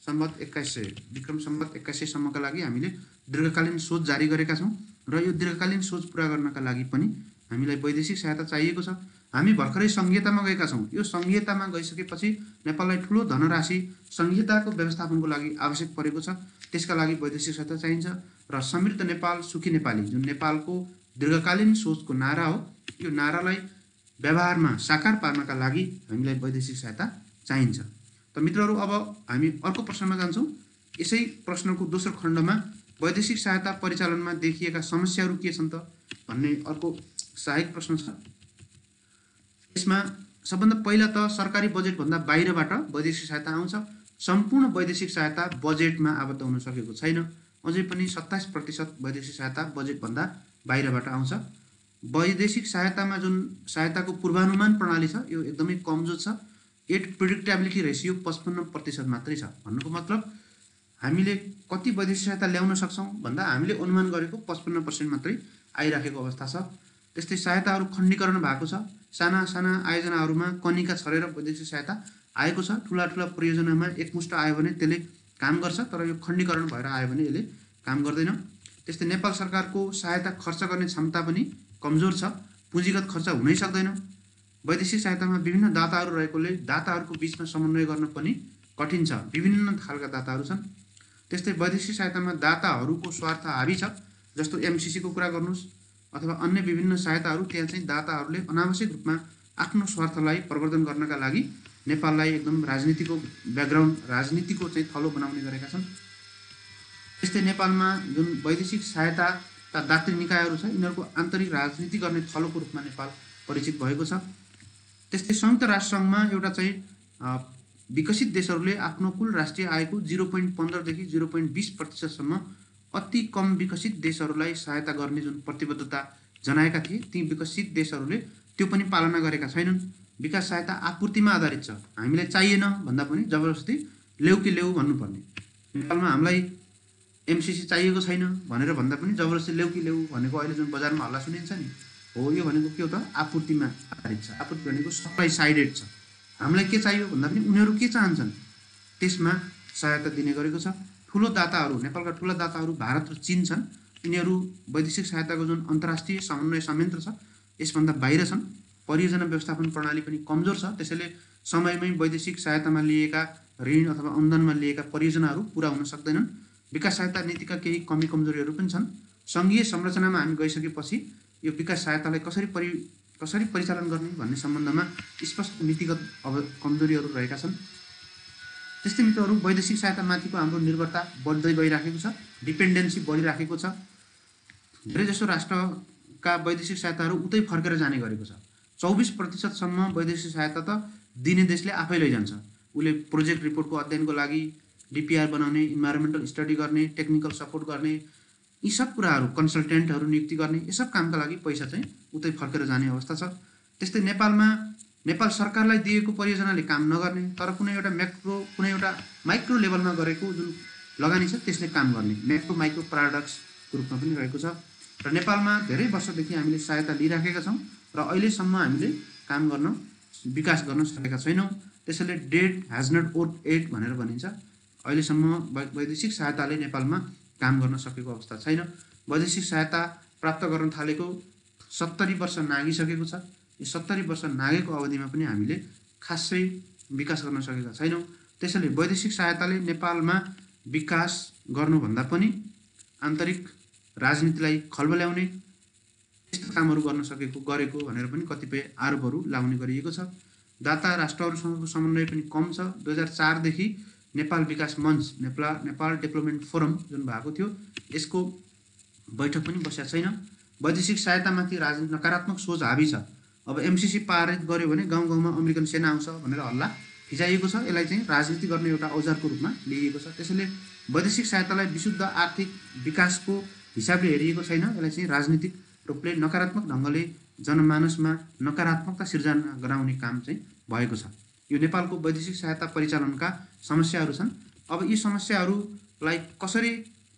सम्वत 2100 विक्रम सम्वत 2100 सम्मका लागि हामीले दीर्घकालीन सोच जारी गरेका छौँ। र यो दीर्घकालीन सोच पूरा गर्नका लागि पनि हामीलाई वैदेशिक सहायता चाहिएको छ। हामी भर्खरै संघीयतामा गएका छौँ। यो संघीयतामा गइसकेपछि नेपाललाई ठुलो धनराशि संघीयताको व्यवस्थापनको लागि आवश्यक परेको छ, त्यसका लागि वैदेशिक सहायता चाहिन्छ। र समृद्ध नेपाल सुखी नेपाली जुन नेपालको दीर्घकालीन सोचको नारा हो, यो नारालाई व्यवहारमा साकार पार्नका लागि हामीलाई वैदेशिक सहायता चाहिन्छ। त मित्रहरू, अब हामी अर्को प्रश्नमा जान्छौँ। यसै प्रश्नको दोस्रो खण्डमा वैदेशिक सहायता परिचालनमा देखिएका समस्याहरू के छन् त भन्ने अर्को सहायक प्रश्न छ। यसमा सबभन्दा पहिला त सरकारी बजेटभन्दा बाहिरबाट वैदेशिक सहायता आउँछ। सम्पूर्ण वैदेशिक सहायता बजेटमा आबद्ध हुन सकेको छैन। अझै पनि 27% वैदेशिक सहायता बजेटभन्दा बाहिरबाट आउँछ। वैदेशिक सहायतामा जुन सहायताको पूर्वानुमान प्रणाली छ यो एकदमै कमजोर छ। एड प्रिडिक्टेबिलिटी रेसियो 55% मात्रै छ। भन्नुको मतलब हामीले कति वैदेशिक सहायता ल्याउन सक्छौँ भन्दा हामीले अनुमान गरेको 55% मात्रै आइराखेको अवस्था छ। त्यस्तै सहायताहरू खण्डीकरण भएको छ। साना साना आयोजनाहरूमा कनिका छरेर वैदेशिक सहायता आएको छ। ठुला ठुला परियोजनामा एकमुष्ट आयो भने त्यसले काम गर्छ, तर यो खण्डीकरण भएर आयो भने यसले काम गर्दैन। त्यस्तै नेपाल सरकारको सहायता खर्च गर्ने क्षमता पनि कमजोर छ। पुँजीगत खर्च हुनै सक्दैन। वैदेशिक सहायतामा विभिन्न दाताहरू रहेकोले दाताहरूको बिचमा समन्वय गर्न पनि कठिन छ। विभिन्न खालका दाताहरू छन्। त्यस्तै वैदेशिक सहायतामा दाताहरूको स्वार्थ हावी छ। जस्तो एमसिसीको कुरा गर्नुहोस् अथवा अन्य विभिन्न सहायताहरू, त्यहाँ चाहिँ दाताहरूले अनावश्यक रूपमा आफ्नो स्वार्थलाई प्रवर्धन गर्नका लागि नेपाललाई एकदम राजनीतिको ब्याकग्राउन्ड, राजनीतिको चाहिँ थलो बनाउने गरेका छन्। त्यस्तै नेपालमा जुन वैदेशिक सहायताका दात्री निकायहरू छ यिनीहरूको आन्तरिक राजनीति गर्ने थलोको रूपमा नेपाल परिचित भएको छ। त्यस्तै संयुक्त राष्ट्रसङ्घमा एउटा चाहिँ विकसित देशहरूले आफ्नो कुल राष्ट्रिय आयको 0.15 देखि 0.20% अति कम विकसित देशहरूलाई सहायता गर्ने जुन प्रतिबद्धता जनाएका थिए, ती विकसित देशहरूले त्यो पनि पालना गरेका छैनन्। विकास सहायता आपूर्तिमा आधारित छ। हामीलाई चाहिएन भन्दा पनि जबरजस्ती ल्याऊ कि ल्याऊ भन्नुपर्ने। नेपालमा हामीलाई एमसिसी चाहिएको छैन भनेर भन्दा पनि जबरजस्ती ल्याऊ कि ल्याऊ भनेको अहिले जुन बजारमा हल्ला सुनिन्छ नि, हो यो भनेको के हो त, आपूर्तिमा आधारित छ। आपूर्ति भनेको सप्लाई साइडेड छ। हामीलाई के चाहियो भन्दा पनि उनीहरू के चाहन्छन् त्यसमा सहायता दिने गरेको छ। ठुलो दाताहरू, नेपालका ठुला दाताहरू भारत र चीन छन्। यिनीहरू वैदेशिक सहायताको जुन अन्तर्राष्ट्रिय समन्वय संयन्त्र छ यसभन्दा बाहिर छन्। परियोजना व्यवस्थापन प्रणाली पनि कमजोर छ। त्यसैले समयमै वैदेशिक सहायतामा लिएका ऋण अथवा अनुदानमा लिएका परियोजनाहरू पुरा हुन सक्दैनन्। विकास सहायता नीतिका केही कमी कमजोरीहरू पनि छन्। सङ्घीय संरचनामा हामी गइसकेपछि यो विकास सहायतालाई कसरी परिचालन गर्ने भन्ने सम्बन्धमा स्पष्ट नीतिगत कमजोरीहरू रहेका छन्। त्यस्तै मित्रहरू, वैदेशिक सहायतामाथिको हाम्रो निर्भरता बढ्दै गइराखेको छ। डिपेन्डेन्सी बढिराखेको छ। धेरैजसो राष्ट्रका वैदेशिक सहायताहरू उतै फर्केर जाने गरेको छ। 24% वैदेशिक सहायता त दिने देशले आफै लैजान्छ। उसले प्रोजेक्ट रिपोर्टको अध्ययनको लागि डिपिआर बनाउने, इन्भाइरोमेन्टल स्टडी गर्ने, टेक्निकल सपोर्ट गर्ने, यी सब कुराहरू, कन्सल्टेन्टहरू नियुक्ति गर्ने, यी सब कामका लागि पैसा चाहिँ उतै फर्केर जाने अवस्था छ। त्यस्तै नेपालमा नेपाल सरकारलाई दिएको परियोजनाले काम नगर्ने, तर कुनै एउटा माइक्रो लेभलमा गरेको जुन लगानी छ त्यसले काम गर्ने, म्याक्रो माइक्रो प्याराडक्सको रूपमा पनि रहेको छ। र नेपालमा धेरै वर्षदेखि हामीले सहायता लिइराखेका छौँ र अहिलेसम्म हामीले विकास गर्न सकेका छैनौँ। त्यसैले date has not work at भनेर भनिन्छ। अहिलेसम्म वैदेशिक सहायताले नेपालमा काम गर्न सकेको अवस्था छैन। वैदेशिक सहायता प्राप्त गर्न थालेको 70 वर्ष नागिसकेको छ। यो 70 वर्ष नागेको अवधिमा पनि हामीले खासै विकास गर्न सकेका छैनौँ। त्यसैले वैदेशिक सहायताले नेपालमा विकास गर्नुभन्दा पनि आन्तरिक राजनीतिलाई खलबल्याउने यस्ता कामहरू गरेको भनेर पनि कतिपय आरोपहरू लाउने गरिएको छ। दाता राष्ट्रहरूसँगको समन्वय पनि कम छ। 2004 देखि नेपाल विकास मञ्च नेपाल डेभलपमेन्ट फोरम जुन भएको थियो यसको बैठक पनि बसेको छैन। वैदेशिक सहायतामाथि नकारात्मक सोच हावी छ। अब एमसीसी पारित गर्यो भने गाउँ गाउँमा अमेरिकन सेना आउँछ भनेर हल्ला फिजाइएको छ। यसलाई चाहिँ राजनीति गर्ने एउटा औजारको रूपमा लिइएको छ। त्यसैले वैदेशिक सहायतालाई विशुद्ध आर्थिक विकासको हिसाबले हेरिएको छैन। यसलाई चाहिँ राजनीतिक रूपले नकारात्मक ढङ्गले जनमानसमा नकारात्मकता सिर्जना गराउने काम चाहिँ भएको छ। यो नेपालको वैदेशिक सहायता परिचालनका समस्याहरू छन्। अब यी समस्याहरूलाई कसरी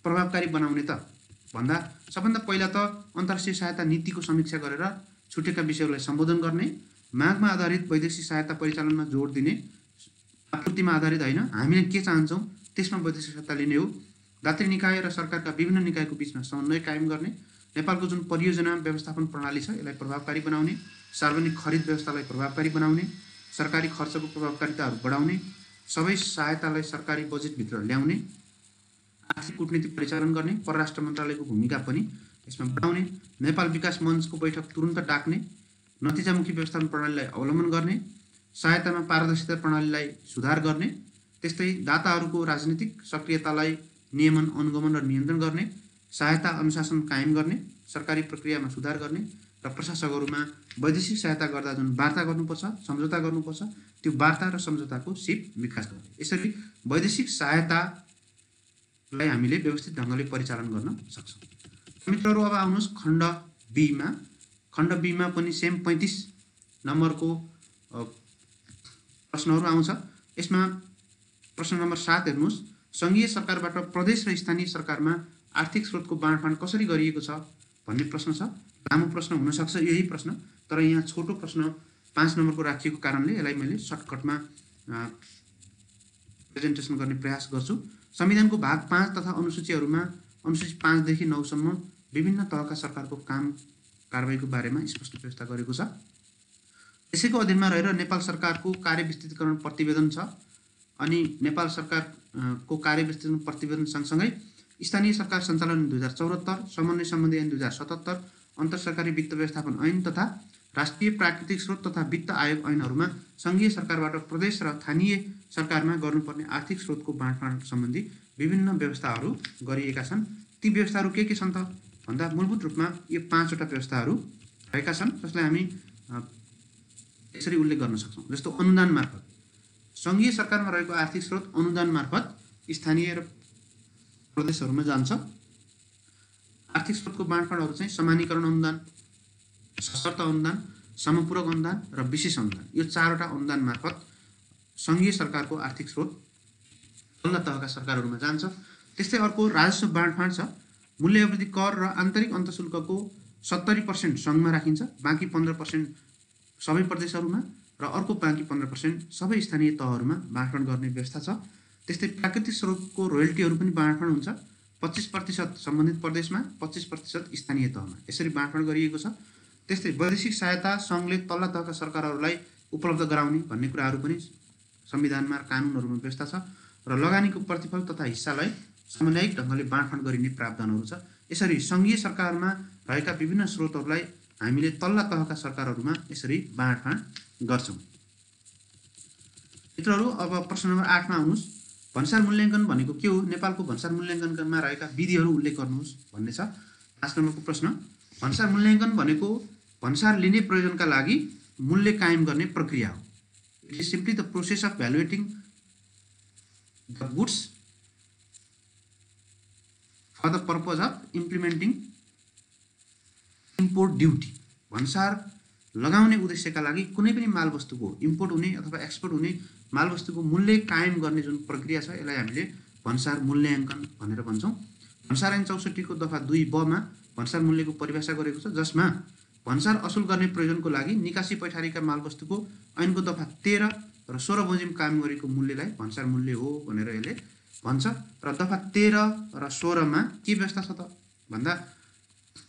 प्रभावकारी बनाउने त भन्दा सबभन्दा पहिला त अन्तर्राष्ट्रिय सहायता नीतिको समीक्षा गरेर छुटेका विषयहरूलाई सम्बोधन गर्ने, मागमा आधारित वैदेशिक सहायता परिचालनमा जोड दिने, आपूर्तिमा आधारित होइन, हामीले के चाहन्छौँ त्यसमा वैदेशिक सहायता लिने हो। दात्री निकाय र सरकारका विभिन्न निकायको बिचमा समन्वय कायम गर्ने, नेपालको जुन परियोजना व्यवस्थापन प्रणाली छ यसलाई प्रभावकारी बनाउने, सार्वजनिक खरिद व्यवस्थालाई प्रभावकारी बनाउने, सरकारी खर्चको प्रभावकारिताहरू बढाउने, सबै सहायतालाई सरकारी बजेटभित्र ल्याउने, आर्थिक कूटनीति परिचालन गर्ने, परराष्ट्र मन्त्रालयको भूमिका पनि यसमा बढाउने, नेपाल विकास मञ्चको बैठक तुरुन्त डाक्ने, नतिजामुखी व्यवस्थापन प्रणालीलाई अवलम्बन गर्ने, सहायतामा पारदर्शिता प्रणालीलाई सुधार गर्ने, त्यस्तै दाताहरूको राजनीतिक सक्रियतालाई नियमन, अनुगमन र नियन्त्रण गर्ने, सहायता अनुशासन कायम गर्ने, सरकारी प्रक्रियामा सुधार गर्ने र प्रशासकहरूमा वैदेशिक सहायता गर्दा जुन वार्ता गर्नुपर्छ, सम्झौता गर्नुपर्छ त्यो वार्ता र सम्झौताको सिप विकास गर्ने। यसरी वैदेशिक सहायतालाई हामीले व्यवस्थित ढङ्गले परिचालन गर्न सक्छौँ। मित्रहरू अब आउनुहोस् खण्ड बीमा। खण्ड बीमा पनि सेम 35 नम्बरको प्रश्नहरू आउँछ। यसमा प्रश्न नम्बर 7 हेर्नुहोस्। सङ्घीय सरकारबाट प्रदेश र स्थानीय सरकारमा आर्थिक स्रोतको बाँडफाँड कसरी गरिएको छ भन्ने प्रश्न छ। लामो प्रश्न हुनसक्छ यही प्रश्न, तर यहाँ छोटो प्रश्न 5 नम्बरको राखिएको कारणले यसलाई मैले सर्टकटमा प्रेजेन्टेसन गर्ने प्रयास गर्छु। संविधानको भाग 5 तथा अनुसूचीहरूमा अनुसूची 5 देखि 9 सम्म विभिन्न तहका सरकारको काम कारबाहीको बारेमा स्पष्ट व्यवस्था गरेको छ। यसैको अधीनमा रहेर नेपाल सरकारको कार्यविस्तृतीकरण प्रतिवेदन छ। अनि नेपाल सरकारको कार्यविस्तृतीकरण प्रतिवेदन सँगसँगै स्थानीय सरकार सञ्चालन 2074, समन्वय सम्बन्धी ऐन 2077, अन्तरसरकारी वित्त व्यवस्थापन ऐन तथा राष्ट्रिय प्राकृतिक स्रोत तथा वित्त आयोग ऐनहरूमा सङ्घीय सरकारबाट प्रदेश र स्थानीय सरकारमा गर्नुपर्ने आर्थिक स्रोतको बाँडफाँड सम्बन्धी विभिन्न व्यवस्थाहरू गरिएका छन्। ती व्यवस्थाहरू के छन् त भन्दा मूलभूत रूपमा यो 5 वटा व्यवस्थाहरू रहेका छन् जसलाई हामी यसरी उल्लेख गर्न सक्छौँ। जस्तो अनुदान मार्फत सङ्घीय सरकारमा रहेको आर्थिक स्रोत अनुदान मार्फत स्थानीय र प्रदेशहरूमा जान्छ। आर्थिक स्रोतको बाँडफाँडहरू चाहिँ समानीकरण अनुदान, सशर्त अनुदान, समपूरक अनुदान र विशेष अनुदान, यो 4 वटा अनुदान मार्फत सङ्घीय सरकारको आर्थिक स्रोत तल्ला तहका सरकारहरूमा जान्छ। त्यस्तै अर्को राजस्व बाँडफाँड छ। मूल्य अभिवृद्धि कर र आन्तरिक अन्तःशुल्कको 70% सङ्घमा राखिन्छ, बाँकी 15% सबै प्रदेशहरूमा र अर्को बाँकी 15% सबै स्थानीय तहहरूमा बाँडफाँड गर्ने व्यवस्था छ। त्यस्तै प्राकृतिक स्रोतको रोयल्टीहरू पनि बाँडफाँड हुन्छ, 25% सम्बन्धित प्रदेशमा, 25% स्थानीय तहमा, यसरी बाँडफाँड गरिएको छ। त्यस्तै वैदेशिक सहायता सङ्घले तल्ला तहका सरकारहरूलाई उपलब्ध गराउने भन्ने कुराहरू पनि संविधानमा कानुनहरूमा व्यवस्था छ र लगानीको प्रतिफल तथा हिस्सालाई सामुदायिक ढङ्गले बाँडफाँड गरिने प्रावधानहरू छ। यसरी सङ्घीय सरकारमा रहेका विभिन्न स्रोतहरूलाई हामीले तल्ला तहका सरकारहरूमा यसरी बाँडफाँड गर्छौँ। मित्रहरू अब प्रश्न नम्बर 8 मा आउनुहोस्। भन्सार मूल्याङ्कन भनेको के हो? नेपालको भन्सार मूल्याङ्कनमा रहेका विधिहरू उल्लेख गर्नुहोस् भन्ने छ। 5 नम्बरको प्रश्न। भन्सार मूल्याङ्कन भनेको भन्सार लिने प्रयोजनका लागि मूल्य कायम गर्ने प्रक्रिया हो। It is simply the process of valuating the goods for the purpose of implementing import duty. भन्सार लगाउने उद्देश्यका लागि कुनै पनि मालवस्तुको इम्पोर्ट हुने अथवा एक्सपोर्ट हुने मालवस्तुको मूल्य कायम गर्ने जुन प्रक्रिया छ यसलाई हामीले भन्सार मूल्याङ्कन भनेर भन्छौँ। भन्सार ऐन 64 को दफा 2 ब मा भन्सार मूल्यको परिभाषा गरेको छ, जसमा भन्सार असुल गर्ने प्रयोजनको लागि निकासी पैठारीका मालवस्तुको ऐनको दफा 13 र 16 बमोजिम कायम गरेको मूल्यलाई भन्सार मूल्य हो भनेर यसले भन्छ। र दफा 13 र 16 मा के व्यवस्था छ त भन्दा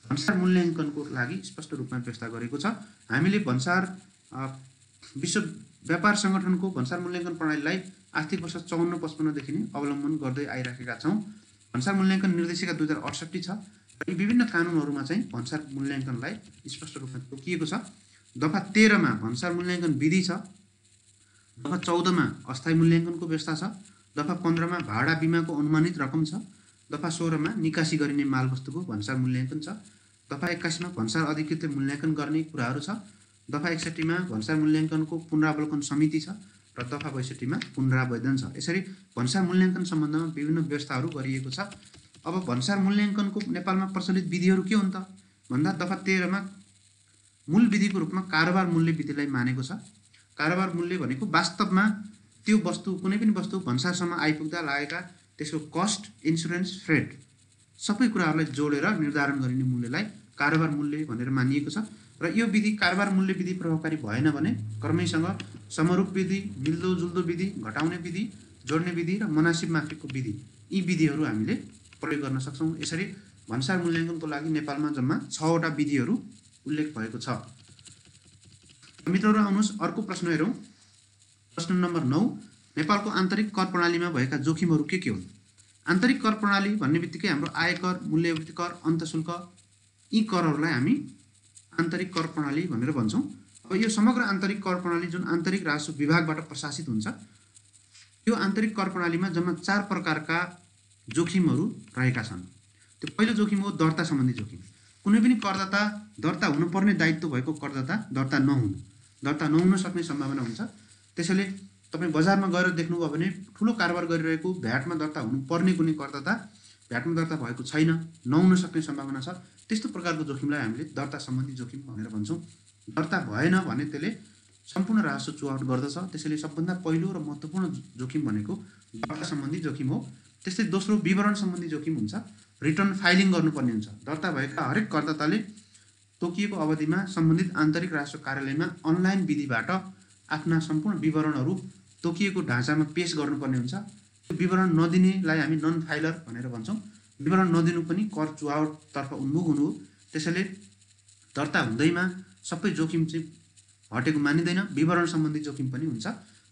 भन्सार मूल्याङ्कनको लागि स्पष्ट रूपमा व्यवस्था गरेको छ। हामीले भन्सार विश्व व्यापार संगठनको भन्सार मूल्याङ्कन प्रणालीलाई आर्थिक वर्ष 54-55 देखि नै अवलम्बन गर्दै आइराखेका छौँ। भन्सार मूल्याङ्कन निर्देशिका 2068 छ र यी विभिन्न कानुनहरूमा चाहिँ भन्सार मूल्याङ्कनलाई स्पष्ट रूपमा तोकिएको छ। दफा 13 मा भन्सार मूल्याङ्कन विधि छ, दफा 14 मा अस्थायी मूल्याङ्कनको व्यवस्था छ, दफा 15 मा भाडा बिमाको अनुमानित रकम छ, दफा 16 मा निकासी गरिने मालवस्तुको भन्सार मूल्याङ्कन छ, दफा 21 मा भन्सार अधिकृतले मूल्याङ्कन गर्ने कुराहरू छ, दफा 61 मा भन्सार मूल्याङ्कनको पुनरावलोकन समिति छ र दफा 62 मा पुनरावेदन छ। यसरी भन्सार मूल्याङ्कन सम्बन्धमा विभिन्न व्यवस्थाहरू गरिएको छ। अब भन्सार मूल्याङ्कनको नेपालमा प्रचलित विधिहरू के हुन् त भन्दा दफा 13 मा मूल विधिको रूपमा कारोबार मूल्य विधिलाई मानेको छ। कारोबार मूल्य भनेको वास्तवमा त्यो वस्तु कुनै पनि वस्तु भन्सारसम्म आइपुग्दा लागेका त्यसको कस्ट, इन्सुरेन्स, फ्रेट सबै कुराहरूलाई जोडेर निर्धारण गरिने मूल्यलाई कारोबार मूल्य भनेर मानिएको छ। र यो विधि कारोबार मूल्य विधि प्रभावकारी भएन भने क्रमैसँग समरूप विधि, मिल्दोजुल्दो विधि, घटाउने विधि, जोड्ने विधि र मुनासिब माफीको विधि यी विधिहरू हामीले प्रयोग गर्न सक्छौँ। यसरी भन्सार मूल्याङ्कनको लागि नेपालमा जम्मा 6 वटा विधिहरू उल्लेख भएको छ। मित्रहरू आउनुहोस् अर्को प्रश्न हेरौँ। प्रश्न नम्बर 9, नेपालको आन्तरिक कर प्रणालीमा भएका जोखिमहरू के हुन्? आन्तरिक कर प्रणाली भन्ने बित्तिकै हाम्रो आयकर, मूल्यवृद्धि कर, अन्तःशुल्क यी करहरूलाई हामी आन्तरिक कर प्रणाली भनेर भन्छौँ। अब यो समग्र आन्तरिक कर प्रणाली जुन आन्तरिक राजस्व विभागबाट प्रशासित हुन्छ, यो आन्तरिक कर प्रणालीमा जम्मा 4 प्रकारका जोखिमहरू रहेका छन्। त्यो पहिलो जोखिम हो दर्ता सम्बन्धी जोखिम। कुनै पनि करदाता दर्ता हुनुपर्ने दायित्व भएको करदाता दर्ता नहुन सक्ने सम्भावना हुन्छ। त्यसैले तपाईँ बजारमा गएर देख्नुभयो भने ठुलो कारोबार गरिरहेको भ्याटमा दर्ता हुनुपर्ने कुनै करदाता भ्याटमा दर्ता भएको छैन, नहुन सक्ने सम्भावना छ। त्यस्तो प्रकारको जोखिमलाई हामीले दर्ता सम्बन्धी जोखिम भनेर भन्छौँ। दर्ता भएन भने त्यसले सम्पूर्ण राजस्व चुहावट गर्दछ। त्यसैले सबभन्दा पहिलो र महत्त्वपूर्ण जोखिम भनेको दर्ता सम्बन्धी जोखिम हो। त्यस्तै दोस्रो विवरण सम्बन्धी जोखिम हुन्छ। रिटर्न फाइलिङ गर्नुपर्ने हुन्छ। दर्ता भएका हरेक करदाताले तोकिएको अवधिमा सम्बन्धित आन्तरिक राजस्व कार्यालयमा अनलाइन विधिबाट आफ्ना सम्पूर्ण विवरणहरू तोकिएको ढाँचामा पेश गर्नुपर्ने हुन्छ। त्यो विवरण नदिनेलाई हामी नन फाइलर भनेर भन्छौँ। विवरण नदिनु पनि कर चुहावटतर्फ उन्मुख हुनु हो। त्यसैले दर्ता हुँदैमा सबै जोखिम चाहिँ हटेको मानिँदैन। विवरण सम्बन्धी जोखिम पनि हुन्छ।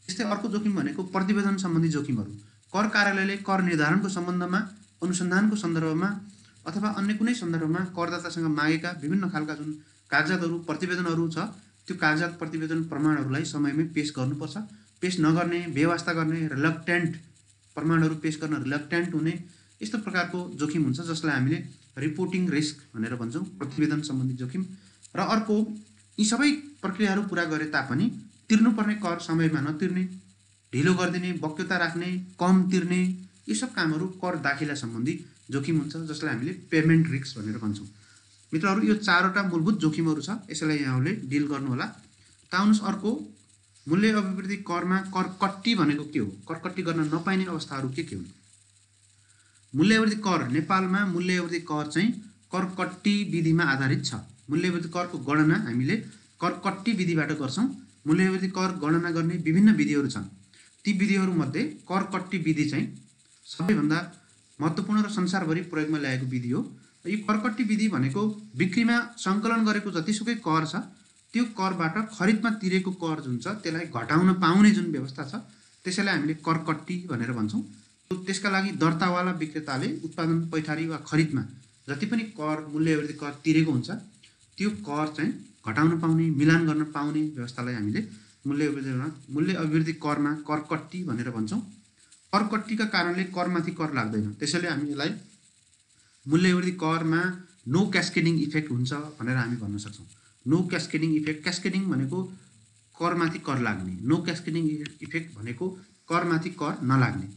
त्यस्तै अर्को जोखिम भनेको प्रतिवेदन सम्बन्धी जोखिमहरू। कर कार्यालयले कर निर्धारणको सम्बन्धमा, अनुसन्धानको सन्दर्भमा अथवा अन्य कुनै सन्दर्भमा करदातासँग मागेका विभिन्न खालका जुन कागजातहरू, प्रतिवेदनहरू छ, त्यो कागजात, प्रतिवेदन, प्रमाणहरूलाई समयमै पेश गर्नुपर्छ। पेश नगर्ने, बेवास्ता गर्ने, रिलक्टेन्ट प्रमाणहरू पेश गर्न रिलक्टेन्ट हुने यस्तो प्रकारको जोखिम हुन्छ, जसलाई हामीले रिपोर्टिङ रिस्क भनेर भन्छौँ, प्रतिवेदन सम्बन्धी जोखिम। र अर्को, यी सबै प्रक्रियाहरू पुरा गरे तापनि तिर्नुपर्ने कर समयमा नतिर्ने, ढिलो गरिदिने, बक्यता राख्ने, कम तिर्ने यी सब कामहरू कर दाखिला सम्बन्धी जोखिम हुन्छ, जसलाई हामीले पेमेन्ट रिस्क भनेर भन्छौँ। मित्रहरू, यो 4वटा मूलभूत जोखिमहरू छ। यसलाई यहाँहरूले डिल गर्नुहोला। त आउनुहोस् अर्को, मूल्य अभिवृद्धि करमा करकट्टी भनेको के हो? करकट्टी गर्न नपाइने अवस्थाहरू के हुन्? मूल्यवृद्धि कर नेपालमा मूल्यवृद्धि कर चाहिँ करकट्टी विधिमा आधारित छ। मूल्यवृद्धि करको गणना हामीले करकट्टी विधिबाट गर्छौँ। मूल्यवृद्धि कर गणना गर्ने विभिन्न विधिहरू छन्। ती विधिहरूमध्ये करकट्टी विधि चाहिँ सबैभन्दा महत्त्वपूर्ण र संसारभरि प्रयोगमा ल्याएको विधि हो। यो करकट्टी विधि भनेको बिक्रीमा सङ्कलन गरेको जतिसुकै कर छ, त्यो करबाट खरिदमा तिरेको कर जुन छ त्यसलाई घटाउन पाउने जुन व्यवस्था छ, त्यसैलाई हामीले करकट्टी भनेर भन्छौँ। त्यसका लागि दर्तावाला विक्रेताले उत्पादन, पैठारी वा खरिदमा जति पनि कर, मूल्यवृद्धि कर तिरेको हुन्छ, त्यो कर चाहिँ घटाउन पाउने, मिलान गर्न पाउने व्यवस्थालाई हामीले मूल्य अभिवृद्धि करमा करकट्टी भनेर भन्छौँ। करकट्टीका कारणले करमाथि कर लाग्दैन। त्यसैले हामी यसलाई मूल्यवृद्धि करमा नो क्यास्केडिङ इफेक्ट हुन्छ भनेर हामी भन्न सक्छौँ। नो क्यास्केडिङ इफेक्ट, क्यास्केडिङ भनेको करमाथि कर लाग्ने, नो क्यास्केडिङ इफेक्ट भनेको करमाथि कर नलाग्ने।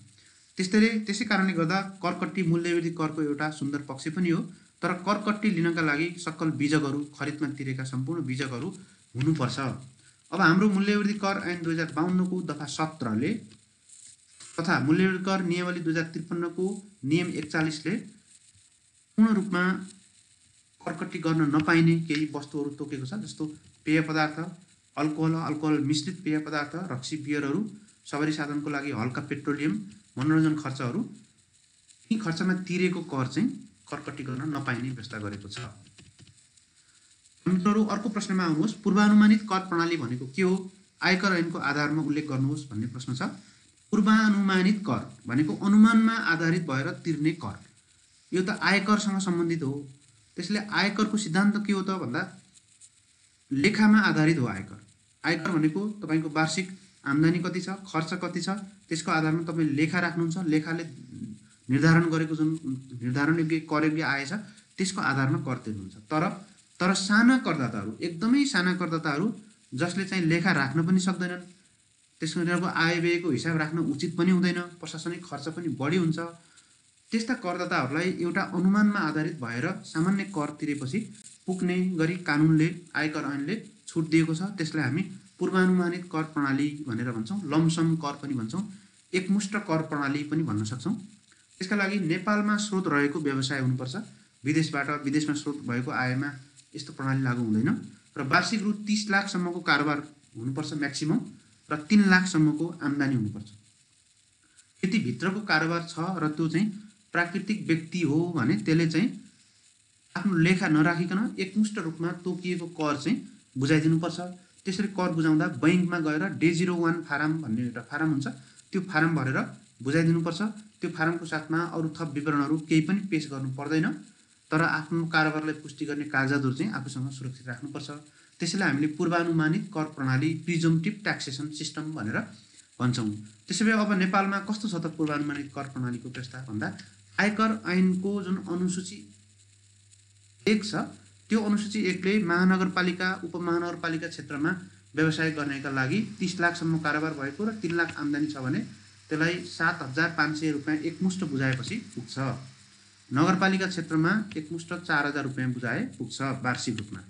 त्यसै कारणले गर्दा करकट्टी मूल्यवृद्धि करको एउटा सुन्दर पक्ष पनि हो। तर करकट्टी लिनका लागि सक्कल बीजकहरू, खरिदमा तिरेका सम्पूर्ण बीजकहरू हुनुपर्छ। अब हाम्रो मूल्यवृद्धि कर ऐन 2052 को दफा 17 ले तथा मूल्यवृद्धि कर नियमावली 2053 को नियम 41 ले पूर्ण रूपमा करकट्टी गर्न नपाइने केही वस्तुहरू तोकेको छ, जस्तो पेय पदार्थ, अल्कोहल मिश्रित पेय पदार्थ, रक्सी, बियरहरू, सवारी साधनको लागि हल्का पेट्रोलियम, मनोरञ्जन खर्चहरू। यी खर्चमा तिरेको कर चाहिँ करकट्टी गर्न नपाइने व्यवस्था गरेको छ। मित्रहरू, अर्को प्रश्नमा आउनुहोस्। पूर्वानुमानित कर प्रणाली भनेको के हो? आयकर ऐनको आधारमा उल्लेख गर्नुहोस् भन्ने प्रश्न छ। पूर्वानुमानित कर भनेको अनुमानमा आधारित भएर तिर्ने कर, यो त आयकरसँग सम्बन्धित हो। त्यसले आयकरको सिद्धान्त के हो त भन्दा लेखामा आधारित हो आयकर। आयकर भनेको तपाईको वार्षिक आम्दानी कति छ, खर्च कति छ, त्यसको आधारमा तपाईले लेखा राख्नुहुन्छ। लेखाले निर्धारण गरेको जुन निर्धारण योग्य कर योग्य आय छ त्यसको आधारमा कर तिर्नुहुन्छ। तर साना करदाताहरू, एकदमै साना करदाताहरू जसले चाहिँ लेखा राख्न पनि सक्दैनन्, त्यसको आय व्ययको हिसाब राख्न उचित पनि हुँदैन, प्रशासनिक खर्च पनि बढी हुन्छ, त्यस्ता करदाताहरूलाई एउटा अनुमानमा आधारित भएर सामान्य कर तिरेपछि पुग्ने गरी कानुनले, आयकर ऐनले छुट दिएको छ। त्यसलाई हामी पूर्वानुमानित कर प्रणाली भनेर भन्छौँ, लमसम कर पनि भन्छौँ, एकमुष्ट कर प्रणाली पनि भन्न सक्छौँ। त्यसका लागि नेपालमा स्रोत रहेको व्यवसाय हुनुपर्छ। विदेशमा स्रोत भएको आयमा यस्तो प्रणाली लागू हुँदैन। र वार्षिक रु 30 लाखसम्मको कारोबार हुनुपर्छ म्याक्सिमम, र 3 लाखसम्मको आम्दानी हुनुपर्छ। यति भित्रको कारोबार छ र त्यो चाहिँ प्राकृतिक व्यक्ति हो भने त्यसले चाहिँ आफ्नो लेखा नराखिकन एकमुष्ट रूपमा तोकिएको कर चाहिँ बुझाइदिनुपर्छ। त्यसरी कर बुझाउँदा बैंकमा गएर D01 फारम भन्ने एउटा फारम हुन्छ, त्यो फारम भरेर बुझाइदिनुपर्छ। त्यो फारमको साथमा अरू थप विवरणहरू केही पनि पेश गर्नु पर्दैन, तर आफ्नो कारोबारलाई पुष्टि गर्ने कागजातहरू चाहिँ आफूसँग सुरक्षित राख्नुपर्छ। त्यसैले हामीले पूर्वानुमानित कर प्रणाली, प्रिजम्प्टिभ ट्याक्सेसन सिस्टम भनेर भन्छौँ। त्यसैले अब नेपालमा कस्तो छ त पूर्वानुमानित कर प्रणालीको प्रस्ताव भन्दा आयकर ऐनको जुन अनुसूची 1 छ, त्यो अनुसूची 1 ले महानगरपालिका, उपमहानगरपालिका क्षेत्रमा व्यवसाय गर्नेका लागि 30 लाखसम्म कारोबार भएको र 3 लाख आम्दानी छ भने त्यसलाई 7,500 रुपैयाँ एकमुष्ट बुझाएपछि पुग्छ। नगरपालिका क्षेत्रमा एकमुष्ट 4,000 रुपैयाँ बुझाए पुग्छ वार्षिक रूपमा।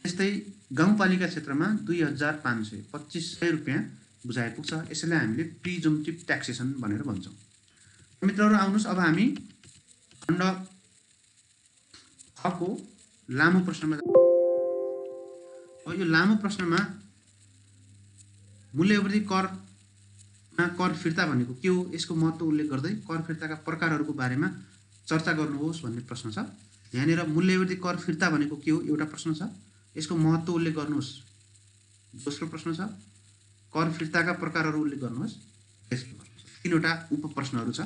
त्यस्तै गाउँपालिका क्षेत्रमा 2,500 2,500 रुपैयाँ बुझाए पुग्छ। यसैले हामीले प्रिजम्प्टिभ ट्याक्सेसन भनेर भन्छौँ। मित्रहरू आउनुहोस्, अब हामी खण्ड खको लामो प्रश्नमा। अब यो लामो प्रश्नमा मूल्यवृद्धि करमा कर फिर्ता भनेको के हो, यसको महत्त्व उल्लेख गर्दै कर फिर्ताका प्रकारहरूको बारेमा चर्चा गर्नुहोस् भन्ने प्रश्न छ। यहाँनिर मूल्यवृद्धि कर फिर्ता भनेको के हो एउटा प्रश्न छ, यसको महत्त्व उल्लेख गर्नुहोस्। दोस्रो प्रश्न छ कर फिर्ताका प्रकारहरू उल्लेख गर्नुहोस्। तेस्रो प्रश्न छ, 3वटा उपप्रश्नहरू छ।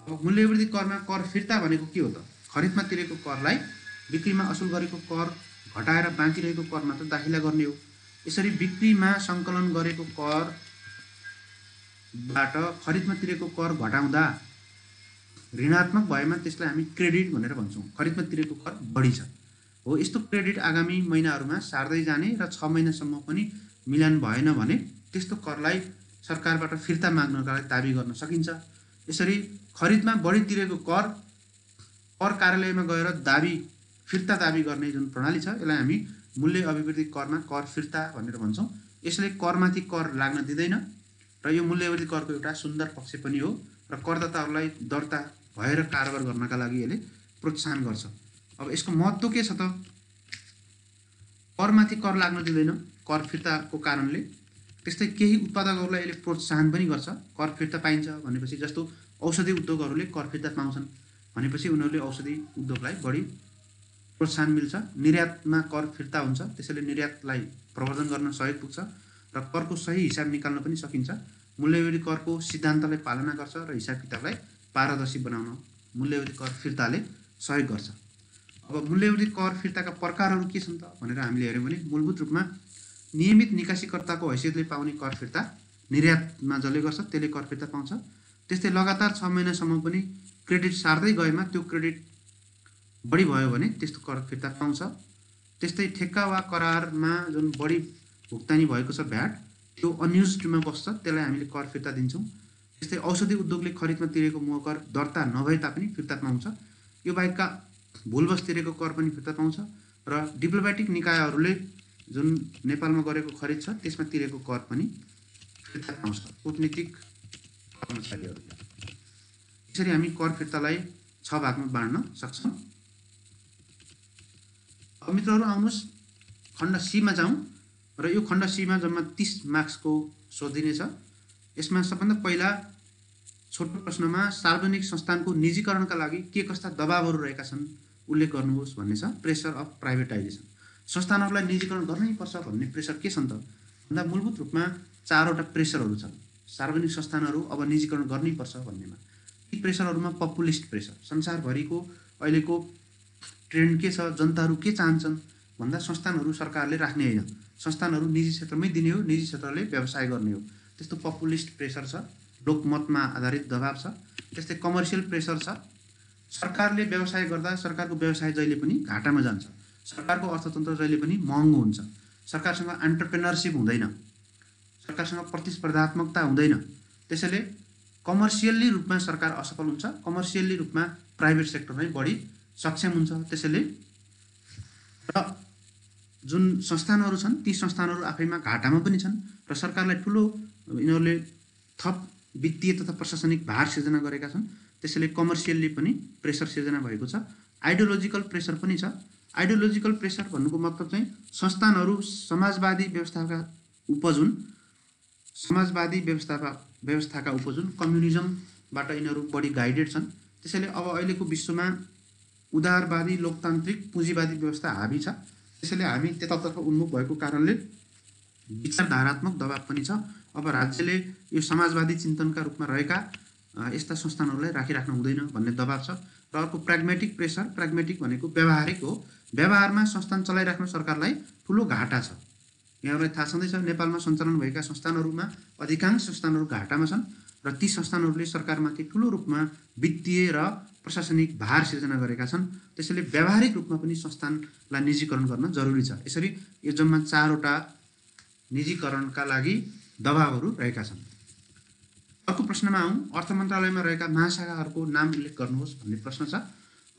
अब मूल्यवृद्धि करमा कर फिर्ता भनेको के हो त? खरिदमा तिरेको करलाई बिक्रीमा असुल गरेको कर घटाएर बाँकी रहेको कर मात्र दाखिला गर्ने हो। यसरी बिक्रीमा सङ्कलन गरेको करबाट खरिदमा तिरेको कर घटाउँदा ऋणात्मक भएमा त्यसलाई हामी क्रेडिट भनेर भन्छौँ। खरिदमा तिरेको कर बढी छ हो, यस्तो क्रेडिट आगामी महिनाहरूमा सार्दै जाने र 6 महिनासम्म पनि मिलान भएन भने त्यस्तो करलाई सरकारबाट फिर्ता माग्नका लागि दाबी गर्न सकिन्छ। यसरी खरिदमा बढी तिरेको कर कार्यालयमा गएर फिर्ता दाबी गर्ने जुन प्रणाली छ यसलाई हामी मूल्य अभिवृद्धि करमा कर फिर्ता भनेर भन्छौँ। यसले करमाथि कर लाग्न दिँदैन र यो मूल्यवृद्धि करको एउटा सुन्दर पक्ष पनि हो र करदाताहरूलाई दर्ता भएर कारोबार गर्नका लागि यसले प्रोत्साहन गर्छ। अब यसको महत्त्व के छ त? करमाथि कर लाग्न दिँदैन कर फिर्ताको कारणले। त्यस्तै केही उत्पादकहरूलाई यसले प्रोत्साहन पनि गर्छ। कर फिर्ता पाइन्छ भनेपछि, जस्तो औषधि उद्योगहरूले कर फिर्ता पाउँछन् भनेपछि उनीहरूले औषधि उद्योगलाई बढी प्रोत्साहन मिल्छ। निर्यातमा कर फिर्ता हुन्छ, त्यसैले निर्यातलाई प्रवर्धन गर्न सहयोग पुग्छ र करको सही हिसाब निकाल्न पनि सकिन्छ। मूल्यवृद्धि करको सिद्धान्तलाई पालना गर्छ र हिसाब किताबलाई पारदर्शी बनाउन मूल्यवृद्धि कर फिर्ताले सहयोग गर्छ। अब मूल्यवृद्धि कर फिर्ताका प्रकारहरू के छन् त भनेर हामीले हेर्यौँ भने मूलभूत रूपमा नियमित निकासीकर्ताको हैसियतले पाउने कर फिर्ता, निर्यातमा जसले गर्छ त्यसले कर फिर्ता पाउँछ। त्यस्तै लगातार 6 महिनासम्म पनि क्रेडिट सार्दै गएमा त्यो क्रेडिट बढी भयो भने त्यस्तो कर फिर्ता पाउँछ। त्यस्तै ठेक्का वा करारमा जुन बढी भुक्तानी भएको छ भ्याट, त्यो अनयुज्डमा बस्छ, त्यसलाई हामीले कर फिर्ता दिन्छौँ। त्यस्तै औषधि उद्योगले खरिदमा तिरेको महकर दर्ता नभए तापनि फिर्ता पाउँछ। यो बाहेकका भुलवश तिरेको कर पनि फिर्ता पाउँछ र डिप्लोमेटिक निकायहरूले जुन नेपालमा गरेको खरिद छ त्यसमा तिरेको कर पनि फिर्ता पाउँछ, कूटनीतिक कर्मचारीहरूले। यसरी हामी कर फिर्तालाई 6 भागमा बाँड्न सक्छौँ। अब मित्रहरू आउनुहोस् खण्ड सीमा जाउँ र यो खण्ड सीमा जम्मा 30 मार्क्सको सोधिनेछ। यसमा सबभन्दा पहिला छोटो प्रश्नमा सार्वजनिक संस्थानको निजीकरणका लागि के कस्ता दबावहरू रहेका छन् उल्लेख गर्नुहोस् भन्ने छ। प्रेसर अफ प्राइभेटाइजेसन, संस्थानहरूलाई निजीकरण गर्नै पर्छ भन्ने प्रेसर के छन् त? भन्दा मूलभूत रूपमा 4वटा प्रेसरहरू छन् सार्वजनिक संस्थानहरू अब निजीकरण गर्नैपर्छ भन्नेमा। यी प्रेसरहरूमा पपुलिस्ट प्रेसर, संसारभरिको अहिलेको ट्रेन्ड के छ, जनताहरू के चाहन्छन् भन्दा संस्थानहरू सरकारले राख्ने होइन, संस्थानहरू निजी क्षेत्रमै दिने हो, निजी क्षेत्रले व्यवसाय गर्ने हो, त्यस्तो पपुलिस्ट प्रेसर छ, लोकमतमा आधारित दबाब छ। त्यस्तै कमर्सियल प्रेसर छ, सरकारले व्यवसाय गर्दा सरकारको व्यवसाय जहिले पनि घाटामा जान्छ, सरकारको अर्थतन्त्र जहिले पनि महँगो हुन्छ, सरकारसँग एन्टरप्रेनरसिप हुँदैन, सरकारसँग प्रतिस्पर्धात्मकता हुँदैन। त्यसैले कमर्सियल्ली रूपमा सरकार असफल हुन्छ, कमर्सियल्ली रूपमा प्राइभेट सेक्टर नै बढी सक्षम हुन्छ। त्यसैले र जुन संस्थानहरू छन् ती संस्थानहरू आफैमा घाटामा पनि छन् र सरकारलाई ठुलो यिनीहरूले थप वित्तीय तथा प्रशासनिक भार सिर्जना गरेका छन्। त्यसैले कमर्सियल्ली पनि प्रेसर सिर्जना भएको छ। आइडियोलोजिकल प्रेसर पनि छ। आइडियोलोजिकल प्रेसर भन्नुको मतलब चाहिँ संस्थानहरू समाजवादी व्यवस्थाका उपजुन, समाजवादी व्यवस्थाका उपजुन कम्युनिजमबाट यिनीहरू बढी गाइडेड छन्। त्यसैले अब अहिलेको विश्वमा उदारवादी लोकतान्त्रिक पुँजीवादी व्यवस्था हावी छ। त्यसैले हामी त्यतातर्फ उन्मुख भएको कारणले विचारधारात्मक दबाब पनि छ। अब राज्यले यो समाजवादी चिन्तनका रूपमा रहेका यस्ता संस्थानहरूलाई राखिराख्नु हुँदैन भन्ने दबाब छ। र अर्को प्राग्मेटिक प्रेसर, प्राग्मेटिक भनेको व्यावहारिक हो, व्यवहारमा संस्थान चलाइराख्नु सरकारलाई ठुलो घाटा छ। यहाँहरूलाई थाहा छँदैछ नेपालमा सञ्चालन भएका संस्थानहरूमा अधिकांश संस्थानहरू घाटामा छन् र ती संस्थानहरूले सरकारमाथि ठुलो रूपमा वित्तीय र प्रशासनिक भार सिर्जना गरेका छन्। त्यसैले व्यावहारिक रूपमा पनि संस्थानलाई निजीकरण गर्न जरुरी छ। यसरी यो जम्मा 4वटा निजीकरणका लागि दबावहरू रहेका छन्। अर्को प्रश्नमा आउँ, अर्थ मन्त्रालयमा रहेका महाशाखाहरूको नाम उल्लेख गर्नुहोस् भन्ने प्रश्न छ।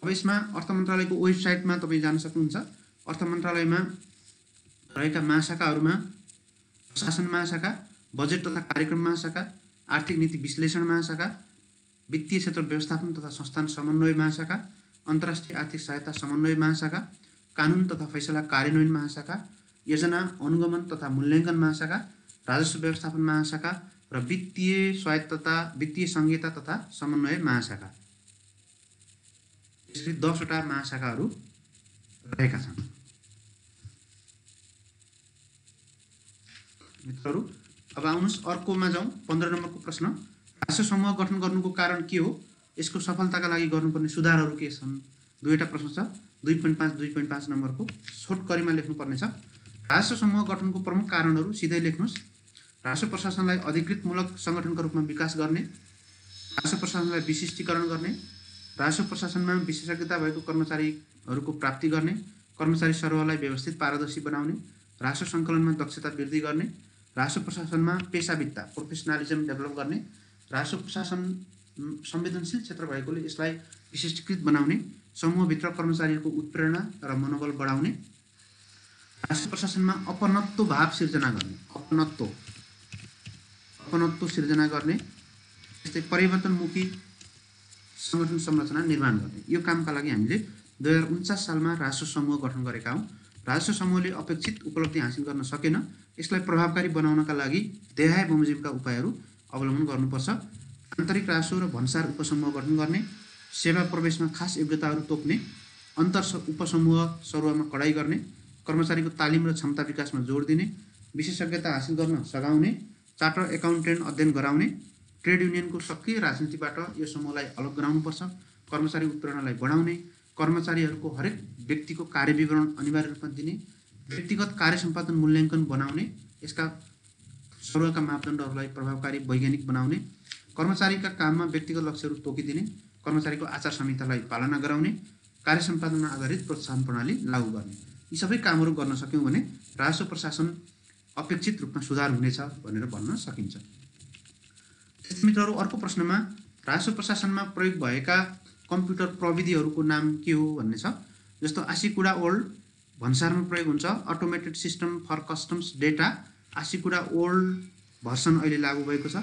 अब यसमा अर्थ मन्त्रालयको वेबसाइटमा तपाईँ जान सक्नुहुन्छ। अर्थ मन्त्रालयमा रहेका महाशाखाहरूमा प्रशासन महाशाखा, बजेट तथा कार्यक्रम महाशाखा, आर्थिक नीति विश्लेषण महाशाखा, वित्तीय क्षेत्र व्यवस्थापन तथा संस्थान समन्वय महाशाखा, अन्तर्राष्ट्रिय आर्थिक सहायता समन्वय महाशाखा, कानुन तथा फैसला कार्यान्वयन महाशाखा, योजना अनुगमन तथा मूल्याङ्कन महाशाखा, राजस्व व्यवस्थापन महाशाखा र वित्तीय स्वायत्तता, वित्तीय संहिता तथा समन्वय महाशाखा। यसरी 10वटा महाशाखाहरू रहेका छन्। मित्रहरू अब आउनुहोस् अर्कोमा जाउँ। 15 नम्बरको प्रश्न, राष्ट्र समूह गठन गर्नुको कारण के हो, यसको सफलताका लागि गर्नुपर्ने सुधारहरू के छन्। 2वटा प्रश्न छ, 2.5 नम्बरको छोटकरीमा लेख्नुपर्ने छ। राष्ट्र समूह गठनको प्रमुख कारणहरू सिधै लेख्नुहोस्। राष्ट्र प्रशासनलाई अधिकृतमूलक सङ्गठनका रूपमा विकास गर्ने, राष्ट्र प्रशासनलाई विशिष्टीकरण गर्ने, राष्ट्र प्रशासनमा विशेषज्ञता भएको कर्मचारीहरूको प्राप्ति गर्ने, कर्मचारी समूहलाई व्यवस्थित पारदर्शी बनाउने, राष्ट्र सङ्कलनमा दक्षता वृद्धि गर्ने, राष्ट्र प्रशासनमा पेसावित्ता प्रोफेसनलिजम डेभलप गर्ने, राष्ट्र प्रशासन संवेदनशील क्षेत्र भएकोले यसलाई विशिष्टीकृत बनाउने, समूहभित्र कर्मचारीहरूको उत्प्रेरणा र मनोबल बढाउने, राष्ट्र प्रशासनमा अपनत्व भाव सिर्जना गर्ने, अपनत्व सिर्जना गर्ने, त्यस्तै परिवर्तनमुखी सङ्गठन संरचना निर्माण गर्ने। यो कामका लागि हामीले 2049 सालमा राष्ट्र समूह गठन गरेका हौँ। राष्ट्र समूहले अपेक्षित उपलब्धि हासिल गर्न सकेन, यसलाई प्रभावकारी बनाउनका लागि देहाय बमोजिमका उपायहरू अवलम्बन गर्नुपर्छ। आन्तरिक राजस्व र भन्सार उपसमूह गठन गर्ने, सेवा प्रवेशमा खास योग्यताहरू तोक्ने, अन्तर उपसमूह सरुवामा कडाइ गर्ने, कर्मचारीको तालिम र क्षमता विकासमा जोड दिने, विशेषज्ञता हासिल गर्न सघाउने, चार्टर एकाउन्टेन्ट अध्ययन गराउने, ट्रेड युनियनको सक्रिय राजनीतिबाट यो समूहलाई अलग गराउनुपर्छ, कर्मचारी उत्प्रेरणालाई बढाउने, कर्मचारीहरूको हरेक व्यक्तिको कार्यविवरण अनिवार्य रूपमा दिने, व्यक्तिगत कार्य सम्पादन मूल्याङ्कन बनाउने, यसका सरुवाका मापदण्डहरूलाई प्रभावकारी वैज्ञानिक बनाउने, कर्मचारीका काममा व्यक्तिगत लक्ष्यहरू तोकिदिने, कर्मचारीको आचार संहितालाई पालना गराउने, कार्य सम्पादनमा आधारित प्रोत्साहन प्रणाली लागू गर्ने। यी सबै कामहरू गर्न सक्यौँ भने राजस्व प्रशासन अपेक्षित रूपमा सुधार हुनेछ भनेर भन्न सकिन्छ। मित्रहरू अर्को प्रश्नमा राजस्व प्रशासनमा प्रयोग भएका कम्प्युटर प्रविधिहरूको नाम के हो भन्ने छ। जस्तो आशीकुडा ओल्ड भन्सारमा प्रयोग हुन्छ, automated system for customs data ASYCUDA old version अहिले लागू भएको छ।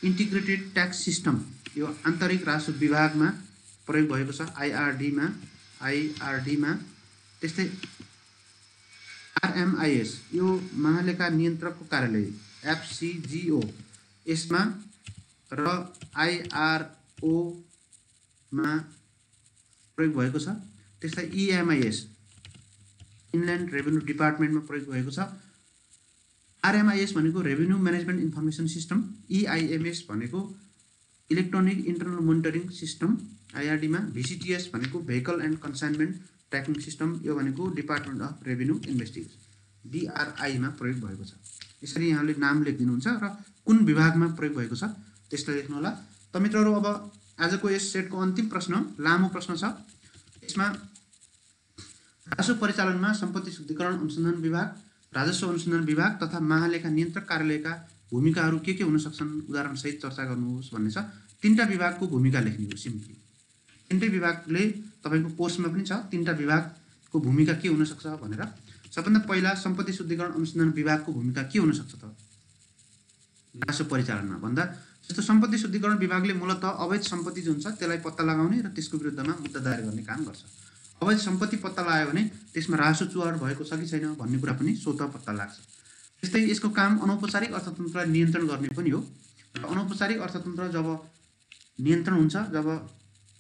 इन्टिग्रेटेड ट्याक्स सिस्टम यो आन्तरिक राजस्व विभागमा प्रयोग भएको छ, आइआरडीमा। त्यस्तै आरएमआइएस यो महालेखा नियन्त्रकको कार्यालय एफसिजिओ यसमा र आइआरओमा प्रयोग भएको छ। त्यस्तै इएमआइएस इनल्यान्ड रेभेन्यू डिपार्टमेन्टमा प्रयोग भएको छ। आरएमआईएस भनेको रेभिन्यू म्यानेजमेन्ट इन्फर्मेसन सिस्टम, इआइएमएस भनेको इलेक्ट्रोनिक इन्टरनल मोनिटरिङ सिस्टम आइआरडीमा, भिसिटिएस भनेको vehicle and consignment tracking system, यो भनेको डिपार्टमेन्ट अफ रेभिन्यू इन्भेस्टिगेसन डिआरआईमा प्रयोग भएको छ। यसरी यहाँले नाम लेखिदिनुहुन्छ र कुन विभागमा प्रयोग भएको छ त्यसलाई लेख्नु होला। त मित्रहरू, अब आजको यस सेटको अन्तिम प्रश्न लामो प्रश्न छ। यसमा राजस्व परिचालनमा सम्पत्ति शुद्धिकरण अनुसन्धान विभाग, राजस्व अनुसन्धान विभाग तथा महालेखा नियन्त्रक कार्यालयका भूमिकाहरू के हुन सक्छन् उदाहरणसहित चर्चा गर्नुहोस् भन्ने छ। तीनटा विभागको भूमिका लेख्ने हो सिम्पली। तीनटै विभागले तपाईको पोस्टमा पनि छ, तीनटा विभागको भूमिका के हुन सक्छ भनेर। सबभन्दा पहिला सम्पत्ति शुद्धिकरण अनुसन्धान विभागको भूमिका के हुन सक्छ त राजस्व परिचालनमा भन्दा, जस्तो सम्पत्ति शुद्धिकरण विभागले मूलतः अवैध सम्पत्ति जुन छ त्यसलाई पत्ता लगाउने र त्यसको विरुद्धमा मुद्दा दायर गर्ने काम गर्छ। अवैध सम्पत्ति पत्ता लगायो भने त्यसमा राजस्व चुहाड भएको छ कि छैन भन्ने कुरा पनि स्वतः पत्ता लाग्छ। त्यस्तै यसको काम अनौपचारिक अर्थतन्त्रलाई नियन्त्रण गर्ने पनि हो। र अनौपचारिक अर्थतन्त्र जब नियन्त्रण हुन्छ, जब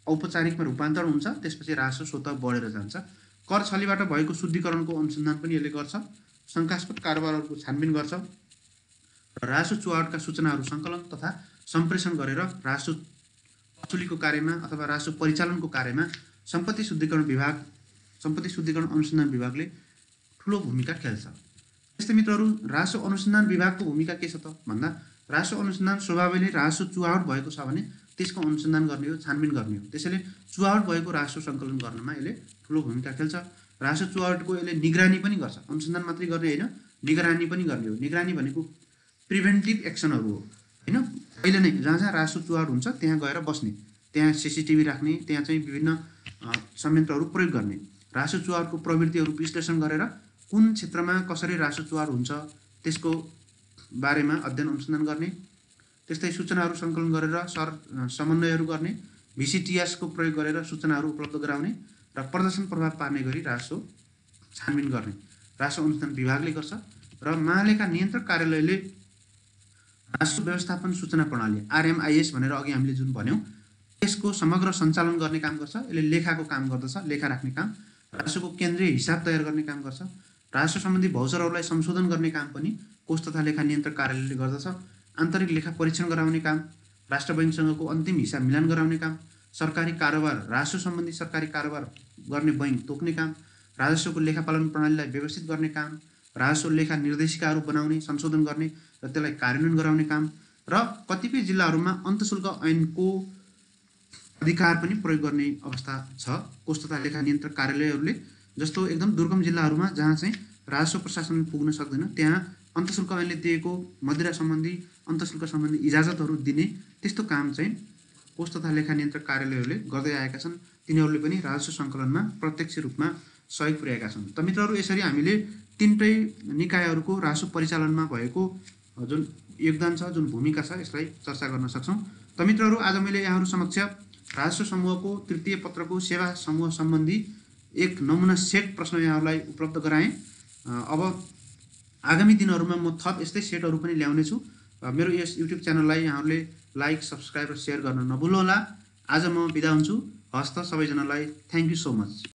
औपचारिकमा रूपान्तरण हुन्छ, त्यसपछि राजस्व स्वतः बढेर जान्छ। कर छलीबाट भएको शुद्धिकरणको अनुसन्धान पनि यसले गर्छ, शङ्कास्पद कारोबारहरूको छानबिन गर्छ, र राजस्व चुहाडका सूचनाहरू सङ्कलन तथा सम्प्रेषण गरेर राजस्व वसुलीको कार्यमा अथवा राजस्व परिचालनको कार्यमा सम्पत्ति शुद्धिकरण अनुसन्धान विभागले ठुलो भूमिका खेल्छ। त्यस्तै मित्रहरू, राजस्व अनुसन्धान विभागको भूमिका के छ त भन्दा, राजस्व अनुसन्धान स्वभावैले राजस्व चुहाड भएको छ भने त्यसको अनुसन्धान गर्ने हो, छानबिन गर्ने हो। त्यसैले चुहाड भएको राजस्व सङ्कलन गर्नमा यसले ठुलो भूमिका खेल्छ। राजस्व चुहाडको यसले निगरानी पनि गर्छ, अनुसन्धान मात्रै गर्ने होइन, निगरानी पनि गर्ने हो। निगरानी भनेको प्रिभेन्टिभ एक्सनहरू हो होइन। अहिले नै जहाँ राजस्व चुहाड हुन्छ त्यहाँ गएर बस्ने, त्यहाँ सिसिटिभी राख्ने, त्यहाँ चाहिँ विभिन्न संयन्त्रहरू प्रयोग गर्ने, राजस्व चुहाडको प्रवृत्तिहरू विश्लेषण गरेर कुन क्षेत्रमा कसरी राजस्व चुहाड हुन्छ त्यसको बारेमा अध्ययन अनुसन्धान गर्ने, त्यस्तै सूचनाहरू सङ्कलन गरेर समन्वयहरू गर्ने, भिसिटिएसको प्रयोग गरेर सूचनाहरू उपलब्ध गराउने र प्रदर्शन प्रभाव पार्ने गरी राजस्व छानबिन गर्ने राजस्व अनुसन्धान विभागले गर्छ। र महालेखा नियन्त्रक कार्यालयले राजस्व व्यवस्थापन सूचना प्रणाली आरएमआईएस भनेर अघि हामीले जुन भन्यौँ त्यसको समग्र सञ्चालन गर्ने काम गर्छ। यसले लेखाको काम गर्दछ, लेखा राख्ने काम, राजस्वको केन्द्रीय हिसाब तयार गर्ने काम गर्छ, राजस्व सम्बन्धी भौचरहरूलाई संशोधन गर्ने काम पनि कोष तथा लेखा नियन्त्रक कार्यालयले गर्दछ, आन्तरिक लेखा परीक्षण गराउने काम, राष्ट्र बैङ्कसँगको अन्तिम हिसाब मिलान गराउने काम, सरकारी कारोबार राजस्व सम्बन्धी सरकारी कारोबार गर्ने बैङ्क तोक्ने काम, राजस्वको लेखापालन प्रणालीलाई व्यवस्थित गर्ने काम, राजस्व लेखा निर्देशिकाहरू बनाउने, संशोधन गर्ने र त्यसलाई कार्यान्वयन गराउने काम, र कतिपय जिल्लाहरूमा अन्तशुल्क ऐनको अधिकार पनि प्रयोग गर्ने अवस्था छ कोष तथा लेखा नियन्त्रक कार्यालयहरूले। जस्तो एकदम दुर्गम जिल्लाहरूमा जहाँ चाहिँ राजस्व प्रशासन पुग्न सक्दैन त्यहाँ अन्तशुल्क ऐनले दिएको मदिरा सम्बन्धी अन्तशुल्क सम्बन्धी इजाजतहरू दिने त्यस्तो काम चाहिँ कोष तथा लेखा नियन्त्रक कार्यालयहरूले गर्दै आएका छन्। तिनीहरूले पनि राजस्व सङ्कलनमा प्रत्यक्ष रूपमा सहयोग पुर्याएका छन्। त मित्रहरू, यसरी हामीले तीनटै निकायहरूको राजस्व परिचालनमा भएको जुन योगदान छ, जुन भूमिका छ, यसलाई चर्चा गर्न सक्छौँ। त मित्रहरू, आज मैले यहाँहरू समक्ष राजस्व समूहको तृतीय पत्रको सेवा समूह सम्बन्धी एक नमुना सेट प्रश्न यहाँहरूलाई उपलब्ध गराएँ। अब आगामी दिनहरूमा म थप यस्तै सेटहरू पनि ल्याउनेछु। मेरो यस युट्युब च्यानललाई यहाँहरूले लाइक, सब्सक्राइब र सेयर गर्न नभुल्नुहोला। आज म बिदा हुन्छु। हस्त सबैजनालाई थ्याङ्क यू सो मच।